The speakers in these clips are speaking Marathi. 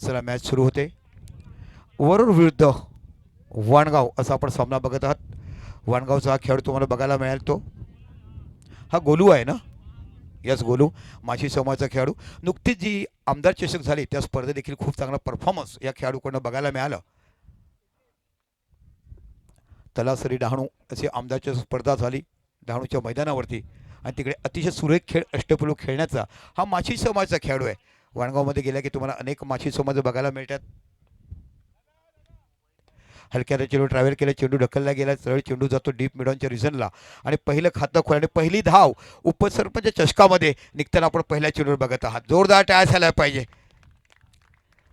चला मॅच सुरू होते. वरुड विरुद्ध वाणगाव असा आपण सामना बघत आहात. वाणगावचा हा खेळ तुम्हाला बघायला मिळेल. तो हा गोलू आहे ना. यस गोलू माशी समाजाचा खेळाडू. नुकतीच जी आमदार चषक झाली त्या स्पर्धेत देखील खूप चांगला परफॉर्मन्स या खेळाडूकडनं बघायला मिळालं. तलासरी डहाणू अशी आमदार चषक स्पर्धा झाली डहाणूच्या मैदानावरती आणि तिकडे अतिशय सुरेख खेळ अष्टपैलू खेळण्याचा हा माशी समाजाचा खेळाडू आहे. वाणगावमध्ये गेला की तुम्हाला अनेक माशी समाज बघायला मिळतात. हलक्याचा चेंडू ट्रॅव्हल केला, चेंडू ढकलला गेला, सरळ चेंडू जातो डीप मिडॉनच्या रिझनला आणि पहिलं खातं खोल आणि पहिली धाव उपसरपंच चषकामध्ये निघताना आपण पहिल्या चेंडूवर बघत आहात. जोरदार टाळ्या झाल्या पाहिजे.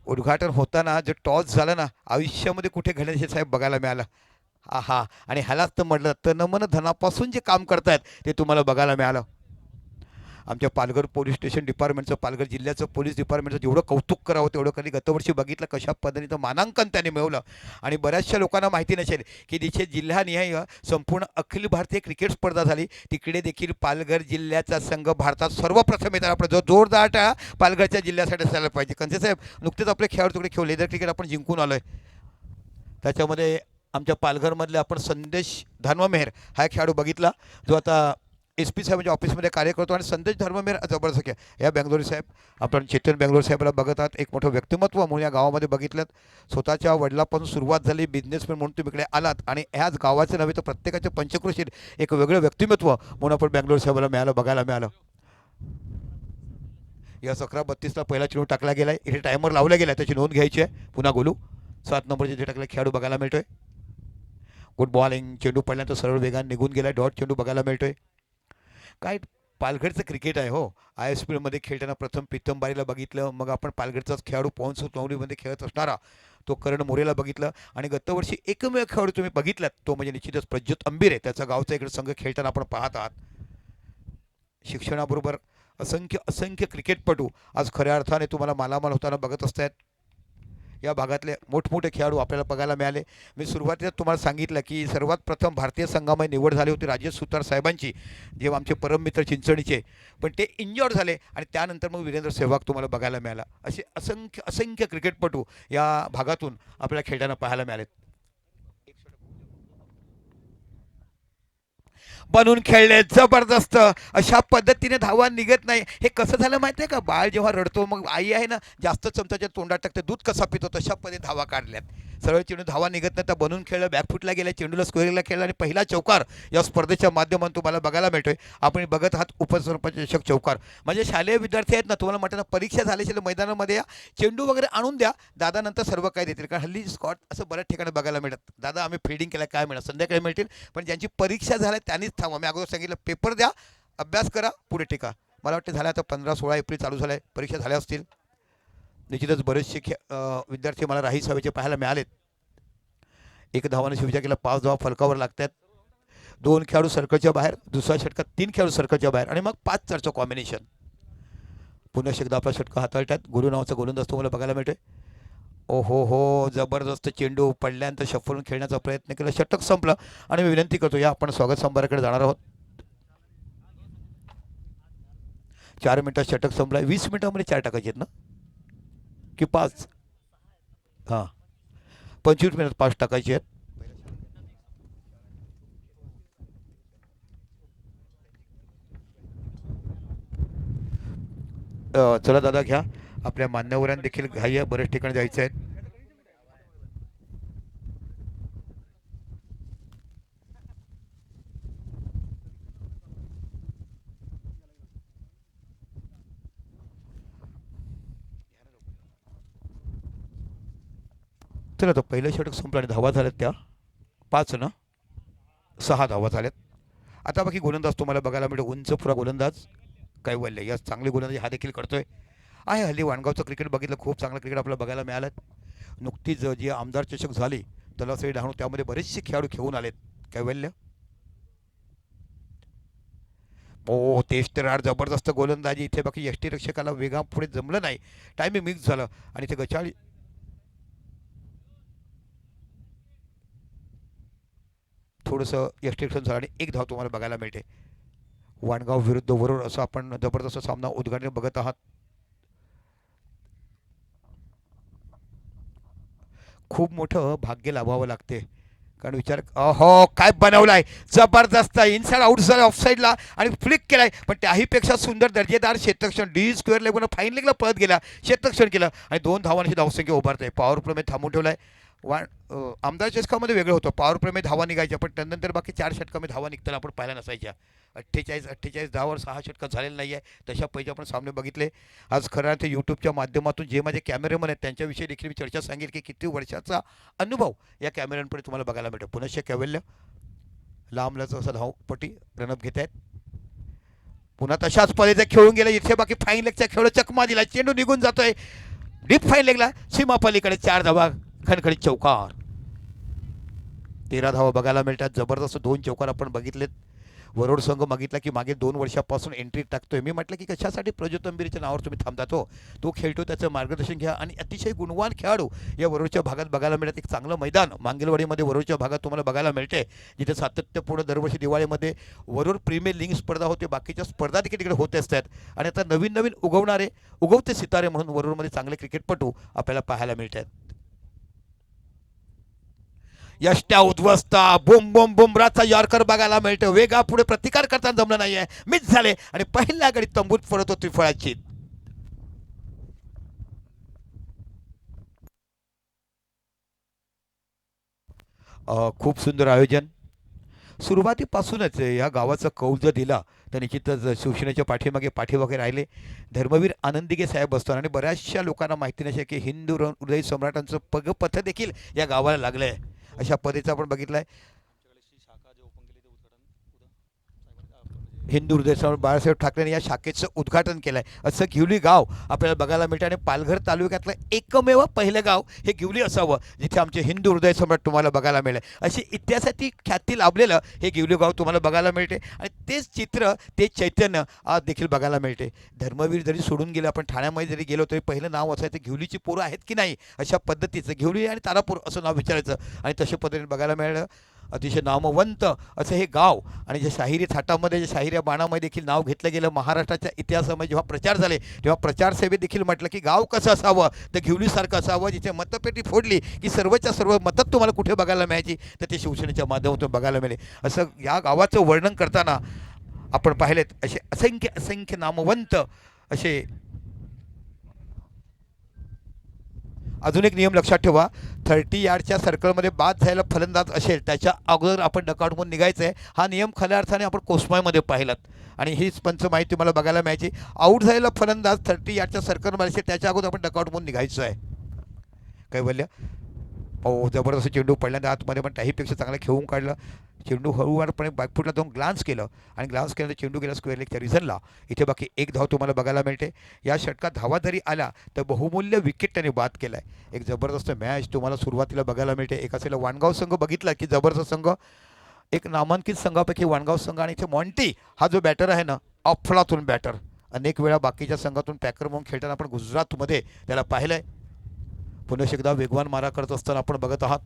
उद्घाटन होताना जे टॉस झालं ना आयुष्यामध्ये कुठे घडल्याचे साहेब बघायला मिळालं. हा आणि ह्यालाच तर म्हटलं तर नमन धनापासून जे काम करतायत ते तुम्हाला बघायला मिळालं. आमच्या पालघर पोलीस स्टेशन डिपार्टमेंटचं पालघर जिल्ह्याचं पोलीस डिपार्टमेंटचं जेवढं कौतुक करावं तेवढं कधी गतवर्षी बघितलं कशा पद्धतीनं मानांकन त्यांनी मिळवलं. आणि बऱ्याचशा लोकांना माहिती नसेल की तिथे जिल्हानिहाय संपूर्ण अखिल भारतीय क्रिकेट स्पर्धा झाली. तिकडे देखील पालघर जिल्ह्याचा संघ भारतात सर्वप्रथम येतात. आपला जो जोरदार टाळा पालघरच्या जिल्ह्यासाठी असायला पाहिजे. कंचे साहेब नुकतेच आपले खेळाडू तिकडे खेळ लेदर क्रिकेट आपण जिंकून आलोय. त्याच्यामध्ये आमच्या पालघरमधले आपण संदेश धर्ममेहर हा खेळाडू बघितला जो आता SP साहेबांच्या ऑफिसमध्ये कार्य करतो. आणि संदेश धर्ममेहर जबरदस्त खेळ या बेंगलोरी साहेब आपण चेतन बेंगलोर साहेबाला बघत आहात. एक मोठं व्यक्तिमत्व म्हणून या गावामध्ये बघितलं. स्वतःच्या वडिलापासून सुरुवात झाली बिझनेसमॅन म्हणून तुम्ही इकडे आलात आणि ह्याच गावाचे नव्हे तर प्रत्येकाच्या पंचक्रोशीत एक वेगळं व्यक्तिमत्व म्हणून आपण बेंगलोर साहेबाला बघायला मिळालं. या 11:32ला पहिला चेंडू टाकला गेलाय. इथे टायमर लावला गेला त्याची नोंद घ्यायची आहे. पुन्हा गोलू 7 नंबरचे जे टाकले खेळाडू बघायला मिळतोय. गुड बॉलिंग चेंडू पडल्यानंतर सरळ वेगाने निघून गेलाय. डॉट चेंडू बघायला मिळतोय. काय पालघरचं क्रिकेट आहे हो. ISPLमध्ये खेळताना प्रथम पित्तंबारीला बघितलं. मग आपण पालघरचाच खेळाडू पवन चौंडीमध्ये खेळत असणारा तो करण मोरेला बघितलं. आणि गतवर्षी एकमेव खेळाडू तुम्ही बघितलात तो म्हणजे निश्चितच प्रज्योत अंबीर आहे. त्याचा गावचा इकडे संघ खेळताना आपण पाहत आहात. शिक्षणाबरोबर असंख्य असंख्य क्रिकेटपटू आज खऱ्या अर्थाने तुम्हाला मालामाल होताना बघत असतात. या भागातले मोठमोठे खेळाडू आपल्याला बघायला मिळाले. मी सुरुवातीला तुम्हाला सांगितलं की सर्वात प्रथम भारतीय संघामध्ये निवड झाली होती राजेश सुतार साहेबांची जेव्हा आमचे परम मित्र चिंचणीचे. पण ते इंजॉर्ड झाले आणि त्यानंतर मग वीरेंद्र सेहवाग तुम्हाला बघायला मिळाला. असे असंख्य असंख्य क्रिकेटपटू या भागातून आपल्याला खेळताना पाहायला मिळालेत. बनून खेळले जबरदस्त. अशा पद्धतीने धावा निघत नाही. हे कसं झालं माहिती आहे का. बाळ जेव्हा रडतो मग आई आहे ना जास्त चमचाच्या तोंडात टाकते दूध कसा पितो तशा पद्धतीने धावा काढल्यात. सरळ चेंडू धावा निघत नाही तर बनून खेळलं बॅकफुटला गेल्या चेंडूला स्क्वेअरला खेळला आणि पहिला चौकार या स्पर्धेच्या माध्यमातून तुम्हाला बघायला मिळतोय. आपण बघत आहात उपसरपंच चषक चौकार. म्हणजे शालेय विद्यार्थी आहेत ना तुम्हाला म्हटलं ना परीक्षा झाल्याशिवाय मैदानामध्ये या चेंडू वगैरे आणून द्या. दादा नंतर सर्व काय देतील. कारण हल्ली स्कॉट असं बऱ्याच ठिकाणी बघायला मिळतात. दादा आम्ही फिल्डिंग केलं काय मिळणार संध्याकाळी मिळतील. पण ज्यांची परीक्षा झाल्या त्यांनीच थांबा. मी अगोदर सांगितलं पेपर द्या अभ्यास करा पुढे टिका. मला वाटतं झाल्या आता 15-16 एप्रिल चालू झालं आहे परीक्षा झाल्या असतील. निश्चितच बरेचसे विद्यार्थी मला राही सभेचे पाहायला मिळालेत. एक धावाने शिवजा केला 5 धावा फलकावर लागतात. 2 खेळाडू सर्कलच्या बाहेर दुसरा षटकात 3 खेळाडू सर्कलच्या बाहेर आणि मग 5-4चं कॉम्बिनेशन. पुन्हा एकदा आपला षटका हाताळतात. गुरु नावाचा गोलंदाज तुम्हाला बघायला मिळतोय. ओ हो जबरदस्त चेंडू पडल्यानंतर शफलून खेळण्याचा प्रयत्न केला. षटक संपलं आणि मी विनंती करतो या आपण स्वागत समारंभाकडे जाणार आहोत. 4 मिनिटात षटक संपलं. 20 मिनिटामध्ये 4 टाकायचे आहेत ना की 5. हां 25 मिनिटात 5 टाकायचे आहेत. चला दादा घ्या. आपल्या मान्यवरांना देखील घाई आहे बरेच ठिकाणी जायचं आहे. चला तर पहिलं षटक संपलं आणि धावा झाल्यात त्या 5 ना 6 धावा झाल्यात. आता बाकी गोलंदाज तुम्हाला बघायला मिळतो. उंच पुरा गोलंदाज कैवल्य या चांगले गोलंदाज हा देखील करतोय. आहे हल्ली वाणगावचं क्रिकेट बघितलं खूप चांगलं क्रिकेट आपल्याला बघायला मिळालं. नुकतीच जी आमदार चषक झाली तलासरी डहाणू त्यामध्ये बरेचसे खेळाडू खेळून आलेत. कैवल्य हो तेच तर यार जबरदस्त गोलंदाजी. इथे बाकी यष्टीरक्षकाला वेगा पुढे जमलं नाही. टायमिंग मिक्स झालं आणि ते गचाळी थोडंसं यष्टीरक्षण झालं आणि एक धाव तुम्हाला बघायला मिळते. वाणगाव विरुद्ध वरुड असं आपण जबरदस्त सामना उद्घाटन बघत आहात. खूप मोठं भाग्य लाभावं लागते. कारण विचार हो काय बनवलाय, जबरदस्त इनसाइड आउटसाइड ऑफसाईडला आणि फ्लिक केलाय, पण त्याहीपेक्षा सुंदर दर्जेदार क्षेत्ररक्षण डी स्क्वेअर लेगून फाईन लेगला पळत गेला, क्षेत्ररक्षण केलं आणि 2 धावांची धावसंख्या उभारत आहे. पॉवर प्ले मध्ये थांबून ठेवलाय. आमदार चषकामध्ये वेगळं होतं, पॉवर प्ले मध्ये धावा निघायच्या, पण त्यानंतर बाकी 4 षटकामध्ये धावा निघताना आपण पाहिल्या नसायच्या. 48 धावावर 6 षटकं झालेलं नाही आहे. तशा पैकी आपण सामने बघितले. आज खरं ते यूट्यूबच्या माध्यमातून जे माझे कॅमेरेमन आहेत त्यांच्याविषयी देखील मी चर्चा सांगेल की किती वर्षाचा अनुभव या कॅमेऱ्यांपुढे तुम्हाला बघायला मिळतो. पुनश्च कैवल्य लांबलच असा धावपट्टी रनअप घेत आहेत. पुन्हा तशाच पद्धतीने खेळून गेला. इथे बाकी फाईन लेगचा खेळ चकमा दिला, चेंडू निघून जातोय डीप फाईन लेगला, सीमा पलीकडे 4 धावा, खणखणीत चौकार. 13 धावा बघायला मिळतात. जबरदस्त 2 चौकार आपण बघितलेत. वरोड संघ मागितला की मागे 2 वर्षापासून एंट्री टाकतोय. मी म्हटलं की कशासाठी प्रज्योत तंबीरच्या नावावर तुम्ही थांबतात हो, तो खेळतो, त्याचं मार्गदर्शन घ्या. आणि अतिशय गुणवान खेळाडू या वरोडच्या भागात बघायला मिळत. एक चांगलं मैदान मांगेलवाडीमध्ये वरोडच्या भागात तुम्हाला बघायला मिळते, जिथे सातत्यपूर्ण दरवर्षी दिवाळीमध्ये वरोड प्रीमियर लीग स्पर्धा होते, बाकीच्या स्पर्धा देखील तिकडे होत असतात. आणि आता नवीन नवीन उगवते सितारे म्हणून वरोडमध्ये चांगले क्रिकेटपटू आपल्याला पाहायला मिळतात. यष्ट्या उद्ध्वस्त बुम बुम बुमराचा यॉर्कर बघायला मिळतो. वेगा पुढे प्रतिकार करताना जमलं नाहीये, मिस झाले आणि पहिल्या गडी तंबूत पडत होती फळाची. खूप सुंदर आयोजन. सुरुवातीपासूनच या गावाचा कौल जर दिला तर निश्चितच शिवसेनेच्या पाठीमागे राहिले. धर्मवीर आनंदिगे साहेब असतात आणि बऱ्याचशा लोकांना माहिती नसे की हिंदू हृदय सम्राटांचं पगपथ देखील या गावाला लागलंय. अशा पद्धतीचं आपण बघितलंय. हिंदू हृदय सम्राट बाळासाहेब ठाकरेंनी या शाखेचं उद्घाटन केलं आहे असं गिवली गाव आपल्याला बघायला मिळतं. आणि पालघर तालुक्यातलं एकमेव पहिलं गाव हे गिवली असावं जिथे आमचे हिंदू हृदय सम्राट तुम्हाला बघायला मिळेल. अशी इतिहासाची ख्याती लाभलेलं हे गिवली गाव तुम्हाला बघायला मिळते. आणि तेच चित्र, ते चैतन्य आज देखील बघायला मिळते. धर्मवीर जरी सोडून गेलं, आपण ठाण्यामध्ये जरी गेलो तरी पहिलं नाव असायचं गिवलीची पोरं आहेत की नाही, अशा पद्धतीचं गिवली आणि तारापूर असं नाव विचारायचं. आणि तशा पद्धतीने बघायला मिळालं. अतिशय नामवंत असं हे गाव. आणि जे शाहिरी थाटामध्ये, जे शाहिरी बाणामध्ये देखील नाव घेतलं गेलं. महाराष्ट्राच्या इतिहासामध्ये जेव्हा प्रचार झाले तेव्हा प्रचार सेवेत देखील म्हटलं की गाव कसं असावं तर गिवलीसारखं असावं, जिथे मतपेटी फोडली की सर्वच्या सर्व मतं तुम्हाला कुठे बघायला मिळायची तर ते शिवसेनेच्या माध्यमातून बघायला मिळेल. असं या गावाचं वर्णन करताना आपण पाहिलेत असे असंख्य नामवंत असे. अजून एक नियम लक्षात ठेवा, 30 यार्डच्या सर्कलमध्ये बाद झालेला फलंदाज असेल त्याच्या अगोदर आपण डकाउटमधून निघायचं आहे. हा नियम खऱ्या अर्थाने आपण कोसमायमध्ये पाहिलात आणि हीच पंच माहिती मला बघायला मिळायची. आऊट झालेला फलंदाज 30 यार्डच्या सर्कलमध्ये असेल त्याच्या अगोदर आपण डकाउटमधून निघायचं आहे. कैवल्य जबरदस्त चेंडू पडल्यानंतर आतमध्ये पण त्याहीपेक्षा चांगला खेळून काढलं. चेंडू हळूवारपणे बॅकफुटला जाऊन ग्लान्स केलं आणि ग्लान्स केल्यानंतर चेंडू गेला स्क्वेअर लेगच्या रिझनला. इथे बाकी 1 धाव तुम्हाला बघायला मिळते. या षटकात धावा जरी आला तर बहुमूल्य विकेट त्याने बाद केला आहे. एक जबरदस्त मॅच तुम्हाला सुरुवातीला बघायला मिळते. एक असेल वाणगाव संघ बघितला की जबरदस्त संघ, एक नामांकित संघापैकी वाणगाव संघ. आणि इथे मॉन्टी हा जो बॅटर आहे ना, अफलातून बॅटर, अनेक वेळा बाकीच्या संघातून पॅकर म्हणून खेळताना आपण गुजरातमध्ये त्याला पाहिलं आहे. पुन्हा एकदा वेगवान मारा करत असताना आपण बघत आहात.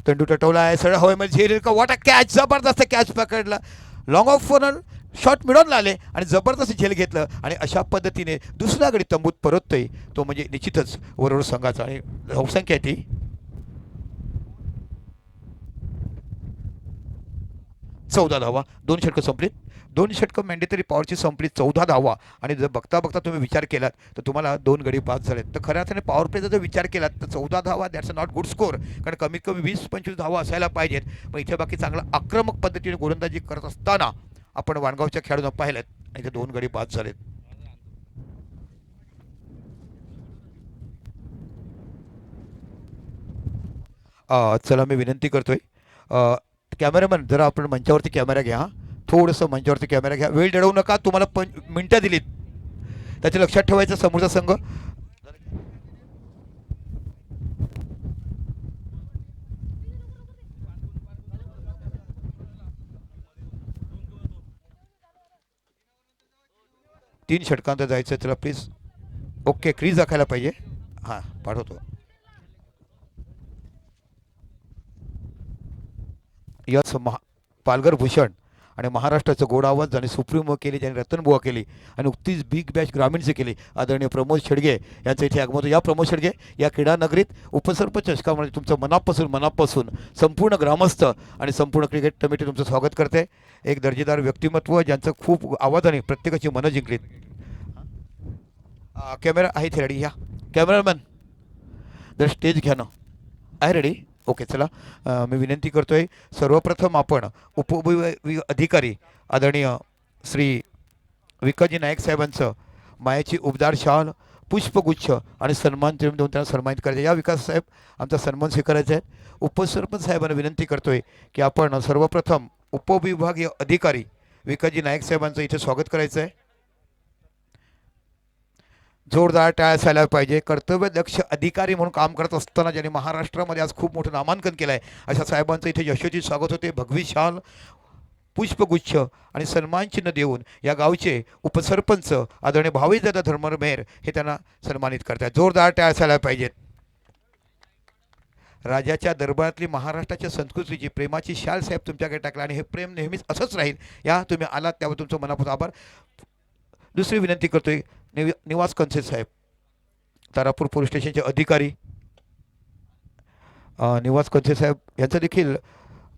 चेंडू टटवला आहे, सरळ हवेमध्ये झेल का, वॉट अ कॅच, जबरदस्त कॅच पकडला. लॉंग ऑफ कॉर्नर शॉट मिळवून आले आणि जबरदस्त झेल घेतलं. आणि अशा पद्धतीने दुसऱ्या गडी तंबूत परततोय तो म्हणजे निश्चितच वरोड संघाचा. आणि धावसंख्या ती 14 धावा. 2 षटकं संपलीत. 2 षटकं मॅन्डेटरी पॉवरची संपली, 14 धावा. आणि जर बघता बघता तुम्ही विचार केलात तर तुम्हाला 2 गडी बाद झालेत. तर खऱ्या अर्थाने पॉवर प्लेचा जर विचार केलात तर 14 धावा that's a not good score. कारण कमीत कमी 20-25 धावा असायला पाहिजेत. पण इथे बाकी चांगला आक्रमक पद्धतीने गोलंदाजी करत असताना आपण वाणगावच्या खेळाडूंना पाहिलेत आणि इथे 2 गडी बाद झालेत. चला मी विनंती करतोय, कॅमेरामॅन जरा आपण मंचावरती कॅमेरा घ्या. थोडंसं मंचावरती कॅमेरा घ्या. वेळ दडवू नका. तुम्हाला मिनटं दिलीत त्याचे लक्षात ठेवायचं. समोरचा संघ 3 षटकांत जायचं. चला प्लीज. ओके, क्रीज दाखायला पाहिजे. हां, पाठवतो. यस पालघर भूषण आणि महाराष्ट्राचं गोड आवाज ज्याने सुप्रीमो केली, ज्याने रतनबुवा केली आणि नुकतीच बिग बॅच ग्रामीणचे केली आदरणीय प्रमोद शेडगे यांचं इथे आगमन होतं. या प्रमोद शेडगे या क्रीडा नगरीत उपसरपंच चषकामध्ये तुमचं मनापासून संपूर्ण ग्रामस्थ आणि संपूर्ण क्रिकेट कमिटी तुमचं स्वागत करते. एक दर्जेदार व्यक्तिमत्व ज्यांचं खूप आवाजाने प्रत्येकाची मनं जिंकलीत. कॅमेरा आहे इथे रेडी, या कॅमेरामॅन जर स्टेज घ्या ना, आहे रेडी, ओके. चला मी विनंती करतोय सर्वप्रथम आपण उपविभागीय अधिकारी आदरणीय श्री विकाजी नाईक साहेबांचं मायाची उबदार शाल, पुष्पगुच्छ आणि सन्मान देऊन त्यांना सन्मानित करायचे. या विकास साहेब आमचा सन्मान स्वीकारायचा आहे. उपसरपंच साहेबांना विनंती करतोय की आपण सर्वप्रथम उपविभागीय अधिकारी विकाजी नाईक साहेबांचं इथे स्वागत करायचं आहे. जोरदार टाळ्या असायला पाहिजे. कर्तव्यदक्ष अधिकारी म्हणून काम करत असताना ज्यांनी महाराष्ट्रामध्ये आज खूप मोठं नामांकन केलं आहे अशा साहेबांचं इथे यशोचित स्वागत होते. भगवी शाल, पुष्पगुच्छ आणि सन्मान चिन्ह देऊन या गावचे उपसरपंच आदरणीय भावेशदादा धर्मर मेहर हे त्यांना सन्मानित करतात. जोरदार टाळ्या असायला पाहिजेत. राजाच्या दरबारातली महाराष्ट्राच्या संस्कृतीची प्रेमाची शाल साहेब तुमच्याकडे टाकला आणि हे प्रेम नेहमीच असंच राहील. या तुम्ही आलात त्यावर तुमचं मनापासून आभार. दुसरी विनंती करतोय निवास कनसे साहेब, तारापूर पोलीस स्टेशनचे अधिकारी निवास कनसे साहेब यांचं देखील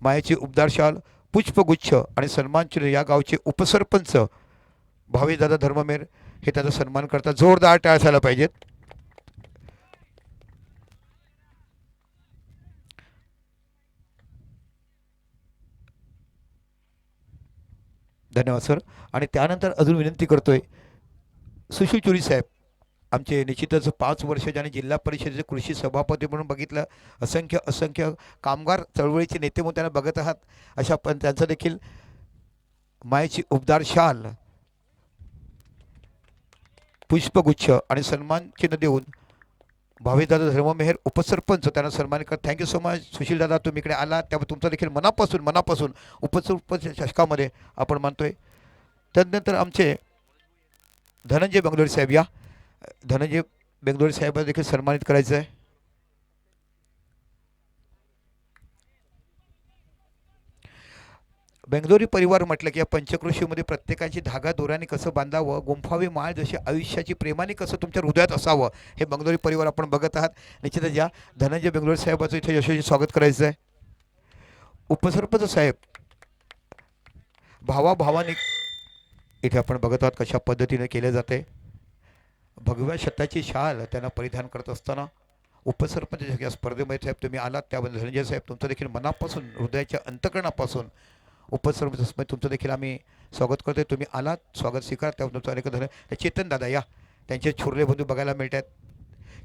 मायाची उबदार शाल, पुष्पगुच्छ आणि सन्मान चिन्ह या गावचे उपसरपंच भावेशदादा धर्ममेर हे त्याचा सन्मान करतात. जोरदार टाळ्या असायला पाहिजेत. धन्यवाद सर. आणि त्यानंतर अजून विनंती करतोय सुशील चुरी साहेब, आमचे निश्चितच 5 वर्ष ज्याने जिल्हा परिषदेचे कृषी सभापती म्हणून बघितलं, असंख्य कामगार चळवळीचे नेते म्हणून त्यांना बघत आहात, अशा पण त्यांचं देखील मायेची उबदार शाल, पुष्पगुच्छ आणि सन्मान चिन्ह देऊन भावेशदादा धर्ममेहर उपसरपंच त्यांना सन्मानित करत. थँक्यू सो मच सुशील दादा, तुम्ही इकडे आलात त्यामुळे तुमचा देखील मनापासून उपसरपंच चषकामध्ये आपण मानतोय. त्यानंतर आमचे धनंजय बेंगलोरी साहेब, या धनंजय बेंगलोरी साहेबांना देखील सन्मानित करायचं आहे. बेंगलोरी परिवार म्हटलं की या पंचक्रोशीमध्ये प्रत्येकाची धागा दोऱ्याने कसं बांधावं, गुंफावी माळ जशी आयुष्याची प्रेमाने कसं तुमच्या हृदयात असावं, हे बेंगलोरी परिवार आपण बघत आहात. निश्चितच या धनंजय बेंगलोरी साहेबाचं इथे यशस्वी स्वागत करायचं आहे. उपसरपंच साहेब भावाभावाने इथे आपण बघत आहात कशा पद्धतीने केले जाते. भगव्या छताची शाल त्यांना परिधान करत असताना उपसरपंच या स्पर्धेमध्ये साहेब तुम्ही आलात त्याबद्दल धनंजय साहेब तुमचं देखील मनापासून हृदयाच्या अंतकरणापासून उपसरपंच तुमचं देखील आम्ही स्वागत करतोय. तुम्ही आलात, स्वागत स्वीकार, त्यावर तुमचं अनेक धन्यवाद. चेतन दादा, या त्यांचे छोरले बंधू बघायला मिळतात.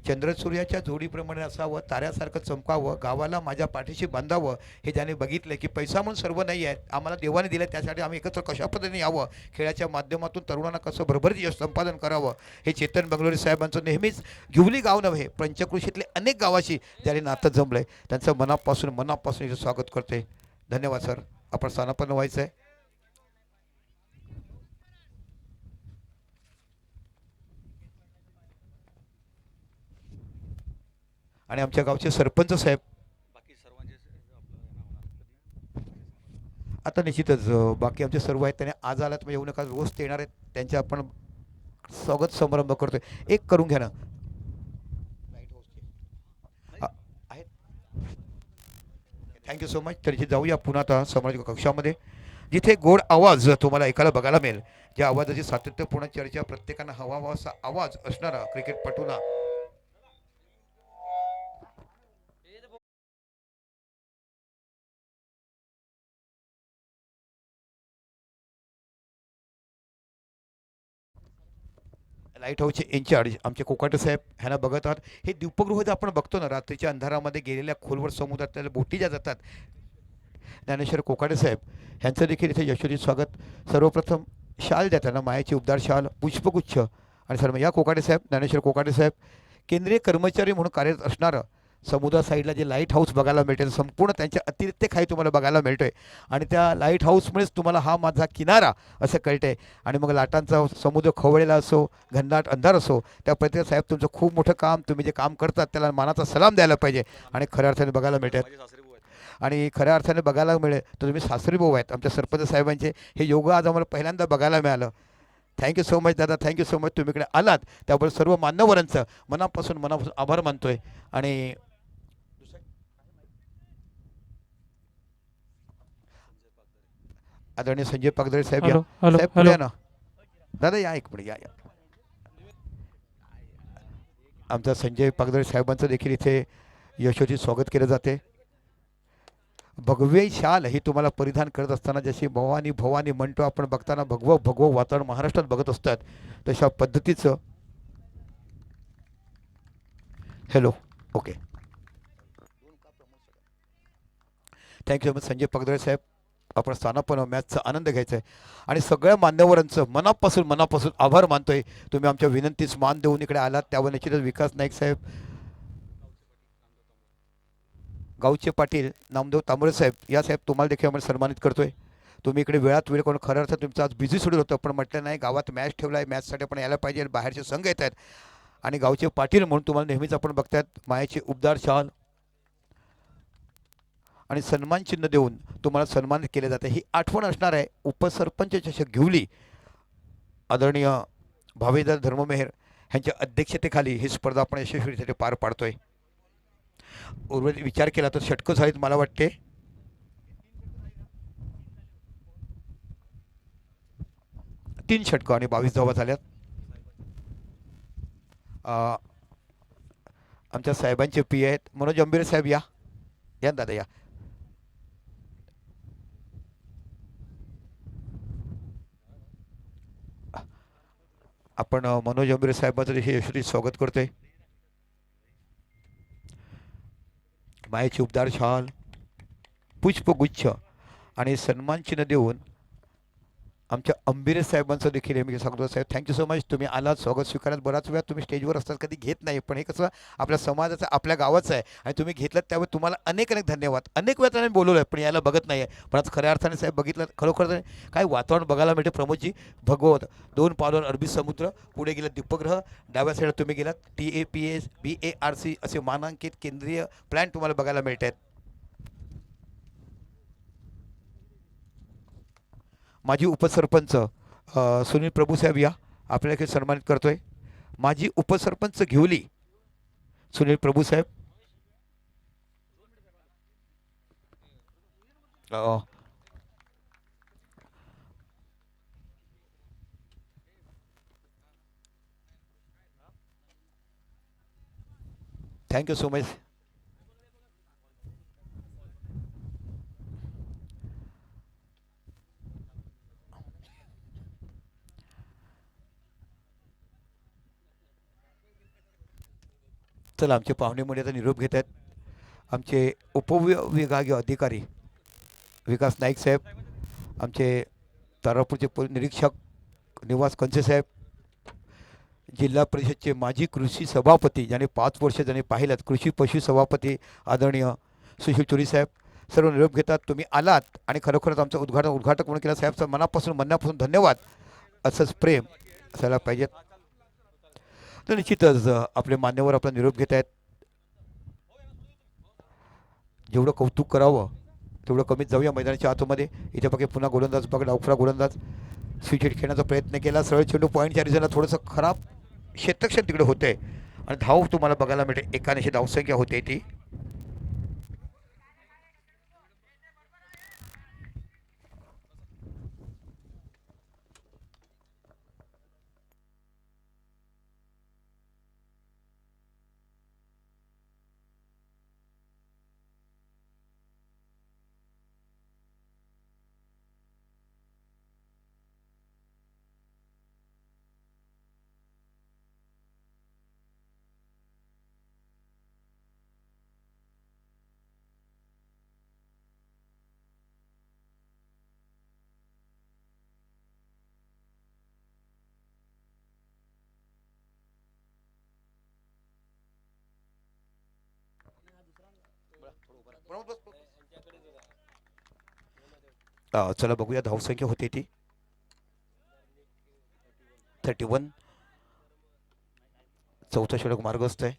चंद्रसूर्याच्या जोडीप्रमाणे असावं, ताऱ्यासारखं चमकावं, गावाला माझ्या पाठीशी बांधावं, हे ज्याने बघितलं की पैसा म्हणून सर्व नाही आहे, आम्हाला देवाने दिलं, त्यासाठी आम्ही एकत्र कशा पद्धतीने यावं, खेळाच्या माध्यमातून तरुणांना कसं भरभरीत यश संपादन करावं, हे चेतन बेंगलोरी साहेबांचं नेहमीच घेवली गाव नव्हे पंचकृषीतले अनेक गावाशी ज्याने नातं जमलं आहे त्यांचं मनापासून इथं स्वागत करते. धन्यवाद सर. आपण स्थानापन्न व्हायचं आहे. आणि आमच्या गावचे सरपंच साहेब आता निश्चितच बाकी आमचे सर्व आहेत त्याने आज आलात म्हणजे येऊ नका, रोज ते येणार आहेत, त्यांचे आपण स्वागत समारंभ करतोय. एक करून घ्या ना आहेत. Thank you so much. तर जाऊया पुन्हा आता सामाजिक कक्षामध्ये जिथे गोड आवाज तुम्हाला ऐकायला बघायला मिळेल, ज्या आवाजाची सातत्यपूर्ण चर्चा प्रत्येकानं हवा असा आवाज असणारा क्रिकेटपटूंना लाईट हाऊसचे इन्चार्ज आमचे कोकाटे साहेब ह्यांना बघत आहात. हे दीपगृह जे आपण बघतो ना रात्रीच्या अंधारामध्ये गेलेल्या खोलवर समुद्रात त्याला बोटी ज्या जातात, ज्ञानेश्वर कोकाटे साहेब ह्यांचं देखील इथे यशस्वी स्वागत. सर्वप्रथम शाल देताना मायाची उबदार शाल, पुष्पगुच्छ आणि सर्व या कोकाटे साहेब, ज्ञानेश्वर कोकाटे साहेब केंद्रीय कर्मचारी म्हणून कार्यरत असणारं समुद्र साईडला जे लाईट हाऊस बघायला मिळते संपूर्ण त्यांच्या अतिरिक्त काही तुम्हाला बघायला मिळतोय आणि त्या लाईट हाऊसमुळेच तुम्हाला हा माझा किनारा असं कळतंय. आणि मग लाटांचा समुद्र खवळलेला असो, घनदाट अंधार असो, त्या प्रत्येक साहेब तुमचं खूप मोठं काम, तुम्ही जे काम करतात त्याला मानाचा सलाम द्यायला पाहिजे आणि खऱ्या अर्थाने बघायला मिळतात. आणि खऱ्या अर्थाने बघायला मिळेल तर तुम्ही सासरी भाऊ आहेत आमच्या सरपंच साहेबांचे. हे योग आज आम्हाला पहिल्यांदा बघायला मिळालं. थँक्यू सो मच दादा, थँक्यू सो मच तुम्ही इकडे आलात त्याबद्दल सर्व मान्यवरांचं मनापासून आभार मानतोय. आणि आदरणीय संजय पागदळे साहेब या. हॅलो हॅलो साहेब पुढे हॅलो. या ना. दादा या एक मिनिट, या. आमचा संजय पागदळे साहेबांचं देखील इथे यशोची स्वागत केलं जाते. भगवे शाल ही तुम्हाला परिधान करत असताना जशी भवानी भवानी म्हणतो आपण, बघताना भगवं भगवं वातावरण महाराष्ट्रात बघत असतात तशा पद्धतीचं. Hello, okay, thank you much Sanjay Pagdale साहेब. आपण स्थानापन्न मॅचचा आनंद घ्यायचा आहे आणि सगळ्या मान्यवरांचं मनापासून आभार मानतोय. तुम्ही आमच्या विनंतीस मान देऊन इकडे आलात त्यावर निश्चितच विकास नाईक साहेब, गावचे पाटील नामदेव तांबळे साहेब या साहेब तुम्हाला देखील आम्हाला सन्मानित करतोय. तुम्ही इकडे वेळात वेळ करून खरं अर्थात तुमचं आज बिझी शेड्यूल होतं पण म्हटलं नाही गावात मॅच ठेवला आहे, मॅचसाठी आपण यायला पाहिजे. बाहेरचे संघ येत आहेत आणि गावचे पाटील म्हणून तुम्हाला नेहमीच आपण बघतायत मायाची उबदार शाल आणि सन्मान चिन्ह देऊन तुम्हाला सन्मानित केले जाते. ही आठवण असणार आहे उपसरपंच चषक घेवली आदरणीय भावेदार धर्ममेहर ह्यांच्या अध्यक्षतेखाली ही स्पर्धा आपण यशस्वीरित्या पार पाडतोय. उर्वरित विचार केला तर षटकं झालीत मला वाटते. तीन षटकं आणि 22 धावा झाल्यात. आमच्या साहेबांचे पी आहेत मनोज अंबिरे साहेब या. या दादा या. आपण मनोज अंबिरे साहेबांचं हे यशस्वी स्वागत करतोय. मायेची उबदार शाल, पुष्पगुच्छ आणि सन्मान चिन्ह देऊन आमच्या अंबिरे साहेबांचं देखील मी सांगतो. साहेब थँक्यू सो मच, तुम्ही आलात, स्वागत स्वीकारत. बराच वेळा तुम्ही स्टेजवर असतात कधी घेत नाही पण हे कसं आपल्या समाजाचं आपल्या गावाचं आहे आणि तुम्ही घेतलं त्यावेळी तुम्हाला अनेक धन्यवाद. अनेक वेळा त्यांनी बोलवलं आहे पण यायला बघत नाही आहे पण आज खऱ्या अर्थाने साहेब बघितलं खरोखर काय वातावरण बघायला मिळते. प्रमोदजी भगवत 2 पावलावर अरबी समुद्र, पुढे गेलं दीपग्रह, डाव्या साईडला तुम्ही गेलात TAPS BARC असे मानांकित केंद्रीय प्लॅन तुम्हाला बघायला मिळत आहेत. माजी उपसरपंच सुनील प्रभूसाहेब या आपल्याला सन्मानित करतोय. माजी उपसरपंच घेवली सुनील प्रभूसाहेब. Thank you so much. चला आमचे पाहुणे म्हणजे आता निरोप घेत आहेत. आमचे उपविभागीय अधिकारी विकास नाईक साहेब, आमचे तारापूरचे पोलीस निरीक्षक निवास कंचे साहेब, जिल्हा परिषदचे माजी कृषी सभापती ज्याने 5 वर्ष ज्याने पाहिल्यात कृषी पशु सभापती आदरणीय सुशील चोरी साहेब सर्व निरोप घेतात. तुम्ही आलात आणि खरोखरच आमचं उद्घाटक म्हणून केलं साहेबचं मनापासून धन्यवाद. असंच प्रेम असायला पाहिजेत. तर निश्चितच आपले मान्यवर आपला निरोप घेत आहेत. जेवढं कौतुक करावं तेवढं कमीत जाऊया मैदानाच्या आतमध्ये. इथे बघा पुन्हा गोलंदाज बघा डावखरा गोलंदाज स्विच हिट खेळण्याचा प्रयत्न केला. सरळ चेंडू पॉईंटच्या रिझनला थोडंसं खराब क्षेत्रक्षण तिकडे होते आणि धाव तुम्हाला बघायला मिळते. 91 धावसंख्या होते ती. चला बघूया धावसंख्या होते ती 31. चौथा षटक मार्गस्थ आहे.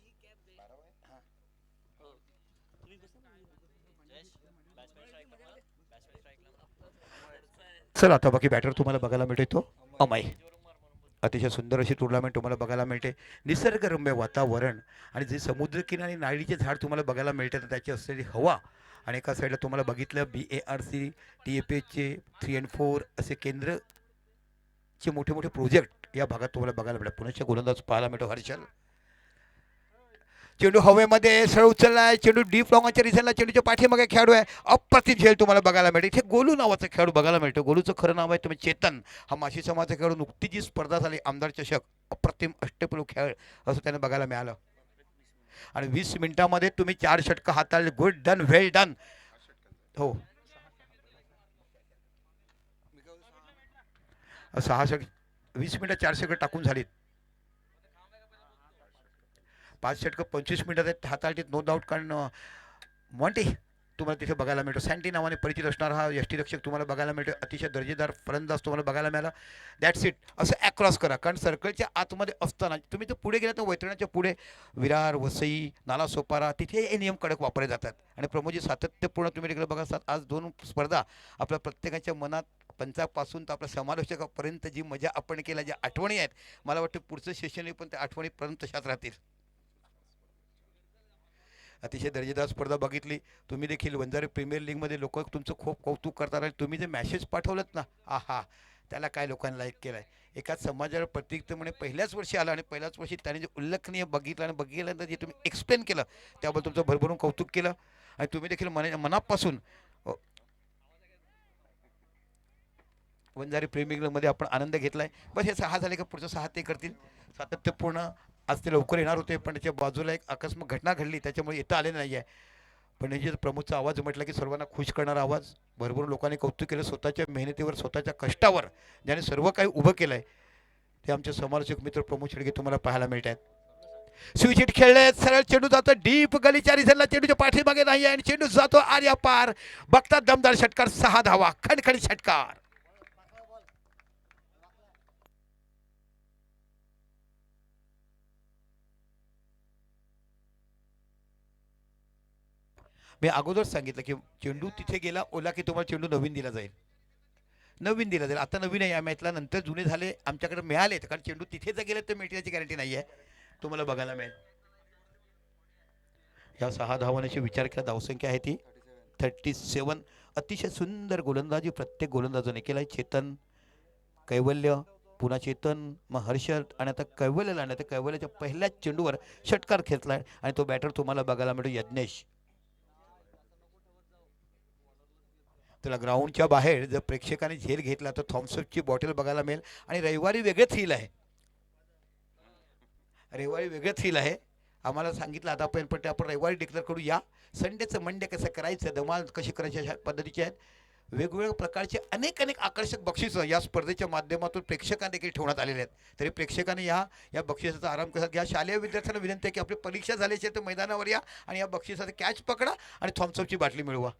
चला आता बाकी बॅटर तुम्हाला बघायला मिळतो तो अमय. अतिशय सुंदर अशी टुर्नामेंट तुम्हाला बघायला मिळते. निसर्गरम्य वातावरण आणि जे समुद्रकिनारी नारळीचे झाड तुम्हाला बघायला मिळते तर त्याची असलेली हवा आणि एका साईडला तुम्हाला बघितलं BARC TFHचे 3 and 4 असे केंद्रचे मोठे मोठे प्रोजेक्ट या भागात तुम्हाला बघायला मिळतात. पुण्याच्या गोलंदाज पाहायला मिळतो हर्षल. चेंडू हवेमध्ये सरळ उचललाय. चेंडू डीप लॉंगच्या रिझनला चेंडूच्या पाठीमागे खेळाडू आहे. अप्रतिम झेल तुम्हाला बघायला मिळते. इथे गोलू नावाचा खेळाडू बघायला मिळतो. गोलूचं खरं नाव आहे तुम्ही चेतन. हा माशी समाजाचा खेळाडू. नुकतीच जी स्पर्धा झाली आमदार चषक अप्रतिम अष्टपैलू खेळ असं त्याने बघायला मिळालं. आणि 20 मिनिटामध्ये तुम्ही 4 षटकं हाताळले. गुड डन, वेल डन. हो 6 षटक 20 मिनिटात 4 षटकं टाकून झालीत. 5 षटकं 25 मिनिटात हाताळलीत. No doubt. कारण मॉन्टी तुम्हाला तिथे बघायला मिळतो. सँटी नावाने परिचित असणारा हा यष्टीरक्षक तुम्हाला बघायला मिळतो. अतिशय दर्जेदार फलंदाज तुम्हाला बघायला मिळाला. That's it. असं ॲक्रॉस करा कारण सर्कलच्या आतमध्ये असताना तुम्ही तर पुढे गेला तर वैतरणाच्या पुढे विरार वसई नालासोपारा तिथे हे नियम कडक वापरले जातात. आणि प्रमोदजी सातत्यपूर्ण तुम्ही तिकडे बघा आज 2 स्पर्धा आपल्या प्रत्येकाच्या मनात पंचापासून तर आपल्या समालोचकापर्यंत जी मजा आपण केल्या ज्या आठवणी आहेत मला वाटतं पुढचं सेशन पण त्या आठवणीपर्यंत तशाच राहतील. अतिशय दर्जेदार स्पर्धा बघितली. तुम्ही देखील वंजारी प्रीमियर लीगमध्ये लोक तुमचं खूप कौतुक करतात आणि तुम्ही जे मॅसेज पाठवलेत ना आहा त्याला काय लोकांनी लाईक केलं आहे. एकाच समाजाला प्रत्येक म्हणे पहिल्याच वर्षी आला आणि पहिल्याच वर्षी त्याने जे उल्लेखनीय बघितलं आणि बघितल्यानंतर जे तुम्ही एक्सप्लेन केलं त्याबद्दल तुमचं भरभरून कौतुक केलं. आणि तुम्ही देखील मनापासून वंजारी प्रीमियर लीगमध्ये आपण आनंद घेतला आहे. बस हे 6 झाले का पुढचं 6 ते करतील. सातत्यपूर्ण आज ते लवकर येणार होते पण त्याच्या बाजूला एक अकस्मात घटना घडली त्याच्यामुळे येता आले नाही आहे. पण हे जे प्रमोदचा आवाज म्हटला की सर्वांना खुश करणारा आवाज. भरपूर लोकांनी कौतुक केलं स्वतःच्या मेहनतीवर स्वतःच्या कष्टावर ज्याने सर्व काही उभं केलं आहे ते आमचे समालोचक मित्र प्रमोद शेडगे तुम्हाला पाहायला मिळत आहेत. स्विच खेळले. सरळ चेंडू जातो डीप गलीच्या रिझनला. चेंडूच्या पाठीमागे नाही आहे आणि चेंडू जातो आर्या पार. बघता दमदार षटकार. 6 धावा खणखणी षटकार. मी अगोदर सांगितलं की चेंडू तिथे गेला ओला की तुम्हाला चेंडू नवीन दिला जाईल. नवीन दिला जाईल. आता नवीन आहे या मॅचला नंतर जुने झाले आमच्याकडे मिळाले कारण चेंडू तिथे जर गेले तर मिळण्याची गॅरंटी नाही आहे. तुम्हाला बघायला मिळेल. या 6 धावांची विचार केला धावसंख्या आहे ती 37. अतिशय सुंदर गोलंदाजी प्रत्येक गोलंदाजाने केलाय. चेतन कैवल्य पुन्हा चेतन मग हर्षल आणि आता कैवल्यला आणि त्या कैवल्याच्या पहिल्याच चेंडूवर षटकार खेचलाय आणि तो बॅटर तुम्हाला बघायला मिळतो यज्ञेश. त्याला ग्राउंडच्या बाहेर जर प्रेक्षकांनी झेल घेतला तर थॉम्सअपची बॉटल बघायला मिळेल. आणि रविवारी वेगळं थ्रिल आहे. रविवारी वेगळं थ्रिल आहे. आम्हाला सांगितलं आतापर्यंत पण ते आपण रविवारी डिक्लेअर करू. या संडेचं मंडे कसं करायचं धमाल कशी करायची अशा पद्धतीचे आहेत. वेगवेगळ्या प्रकारचे अनेक आकर्षक बक्षिसं या स्पर्धेच्या माध्यमातून प्रेक्षकांना देखील ठेवण्यात आलेले आहेत. तरी प्रेक्षकांनी या बक्षिसाचा आराम कसा घ्या. शालेय विद्यार्थ्यांना विनंती आहे की आपली परीक्षा झाल्याची तर मैदानावर या आणि या बक्षिसाचा कॅच पकडा आणि थॉम्सअपची बाटली मिळवा.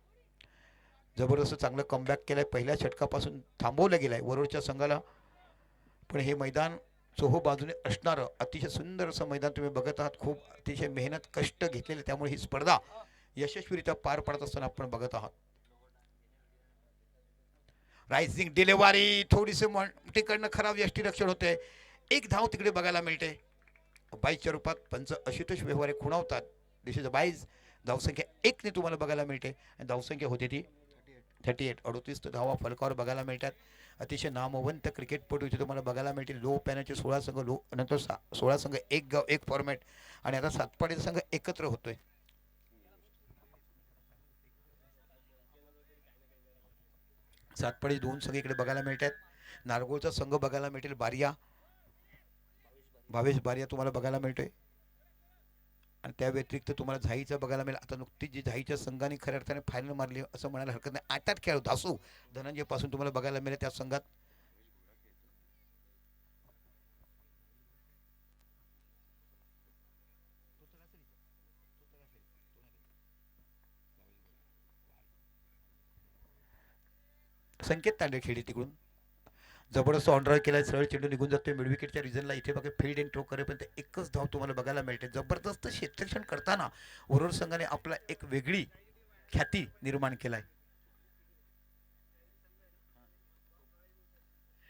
जबरदस्त चांगलं कमबॅक केलं आहे. पहिल्या षटकापासून थांबवलं गेलं आहे वरोडच्या संघाला. पण हे मैदान चोहो बाजूने असणारं अतिशय सुंदर असं मैदान तुम्ही बघत आहात. खूप अतिशय मेहनत कष्ट घेतलेले त्यामुळे ही स्पर्धा यशस्वीरित्या पार पडत असताना आपण बघत आहात. रायझिंग डिलेवारी थोडीशी तिकडनं खराब यष्टीरक्षण होते. एक धाव तिकडे बघायला मिळते. 22च्या रूपात पंच आशुतोष व्यवहारे खुणावतात. दिस इज अ 22. धावसंख्या 1 ने तुम्हाला बघायला मिळते आणि धावसंख्या होती ती 38. 38 धावा फलकावर बघायला मिळतात. अतिशय नामवंत क्रिकेटपटू इथे तुम्हाला बघायला मिळतील. लो पॅनचे 16 संघ नंतर 16 संघ एक गाव एक फॉर्मॅट आणि आता सातपाडीचा संघ एकत्र होतोय. सातपाडी 2 संघ इकडे बघायला मिळतात. नारगोळचा संघ बघायला मिळतील. बारिया भावेश बारिया तुम्हाला बघायला मिळतोय. आणि त्या व्यतिरिक्त तुम्हाला झाईचं बघायला मिळेल. आता नुकतीच जी झाईच्या संघाने खऱ्या अर्थाने फायनल मारली असं म्हणायला हरकत नाही. 8 खेळाडू धासू धनंजय पासून तुम्हाला बघायला मिळेल त्या संघात. संकेत तांडे खेळी तिकडून जबरदस्त ऑनड्राईव्ह केलाय. सरळ चेंडू निघून जातोय मिड विकेटच्या रिझनला. इथे बघा फील्ड एंड थ्रो करेपर्यंत एकच धाव तुम्हाला बघायला मिळते. जबरदस्त क्षेत्ररक्षण करताना वरुड संघाने आपला एक वेगळी ख्याती निर्माण केलाय.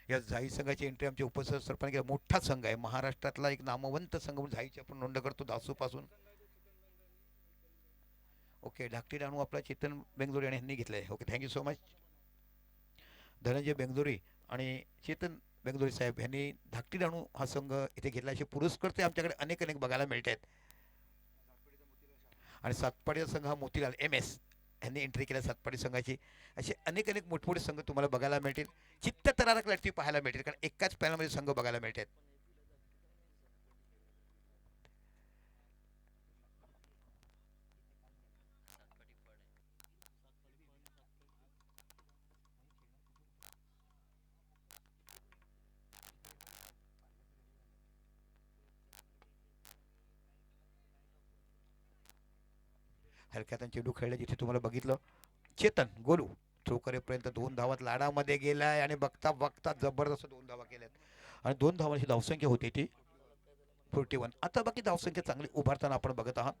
या झाई संघाची एंट्री आमच्या उपसरपंच केला. मोठा संघ आहे, महाराष्ट्रातला एक नामवंत संघ म्हणून झाईची आपण नोंद करतो दासूपासून. ओके, धाकटी राणू आपला चेतन बेंगलोरी आणि ह्यांनी घेतलं आहे. Okay, thank you so much. Dhananjay Bangalori आणि चेतन बेंगलोरी साहेब यांनी धाकटी राणू हा संघ इथे घेतला. असे पुरस्कार ते आमच्याकडे अनेक अनेक बघायला मिळत आहेत. आणि सातपाडीचा संघ हा मोतीलाल एम एस यांनी एंट्री केल्या सातपाडी संघाची. असे अनेक अनेक मोठमोठे संघ तुम्हाला बघायला मिळतील. चित्तथरारक लढती पाहायला मिळतील, कारण एकाच पॅनलमध्ये संघ बघायला मिळतात. हलक्यात चेंडू खेळला जिथे तुम्हाला बघितलं चेतन गोलू थ्रो करेपर्यंत 2 धावात लाडामध्ये गेलाय आणि बघता बघता जबरदस्त 2 धावा केल्यात आणि 2 धावांची धावसंख्या होती ती 41. आता बाकी धावसंख्या चांगली उभारताना आपण बघत आहात.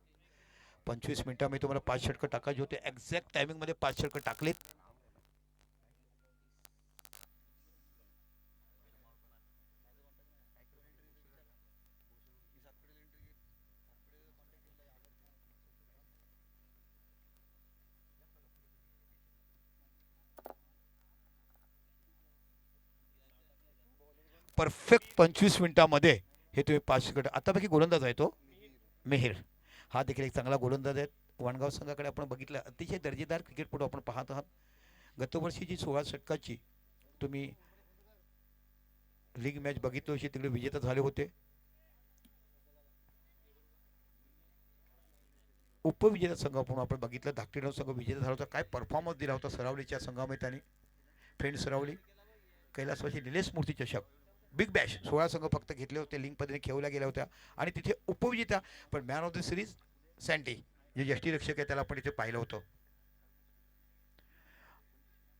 25 मिनिटांमध्ये तुम्हाला 5 षटकं टाकायचे होते. एक्झॅक्ट टायमिंगमध्ये 5 षटकं टाकलेत. परफेक्ट 25 मिनिटांमध्ये हे तुम्ही 5 षटकं. आता बाकी गोलंदाज आहे तो मेहेर, हा देखील एक चांगला गोलंदाज आहे. वाणगाव संघाकडे आपण बघितलं, अतिशय दर्जेदार क्रिकेटपटू आपण पाहत आहात. गतवर्षीची 16 षटकाची तुम्ही लीग मॅच बघितली होती, तिकडे विजेता झाले होते. उपविजेता संघ म्हणून आपण बघितलं, धाकटीराव संघ विजेता झाला होता. काय परफॉर्मन्स दिला होता सरावलीच्या संघामध्ये त्यांनी. फ्रेंड सरावली, कैलासवासी निलेश मूर्ती चषक, बिग बॅश 16 संघ फक्त घेतले होते, लिंक पद्धतीने खेळल्या गेल्या होत्या. आणि तिथे उपविजेता पण मॅन ऑफ द सिरीज सँटी जे यष्टीरक्षक आहे त्याला आपण इथे पाहिलं होतं.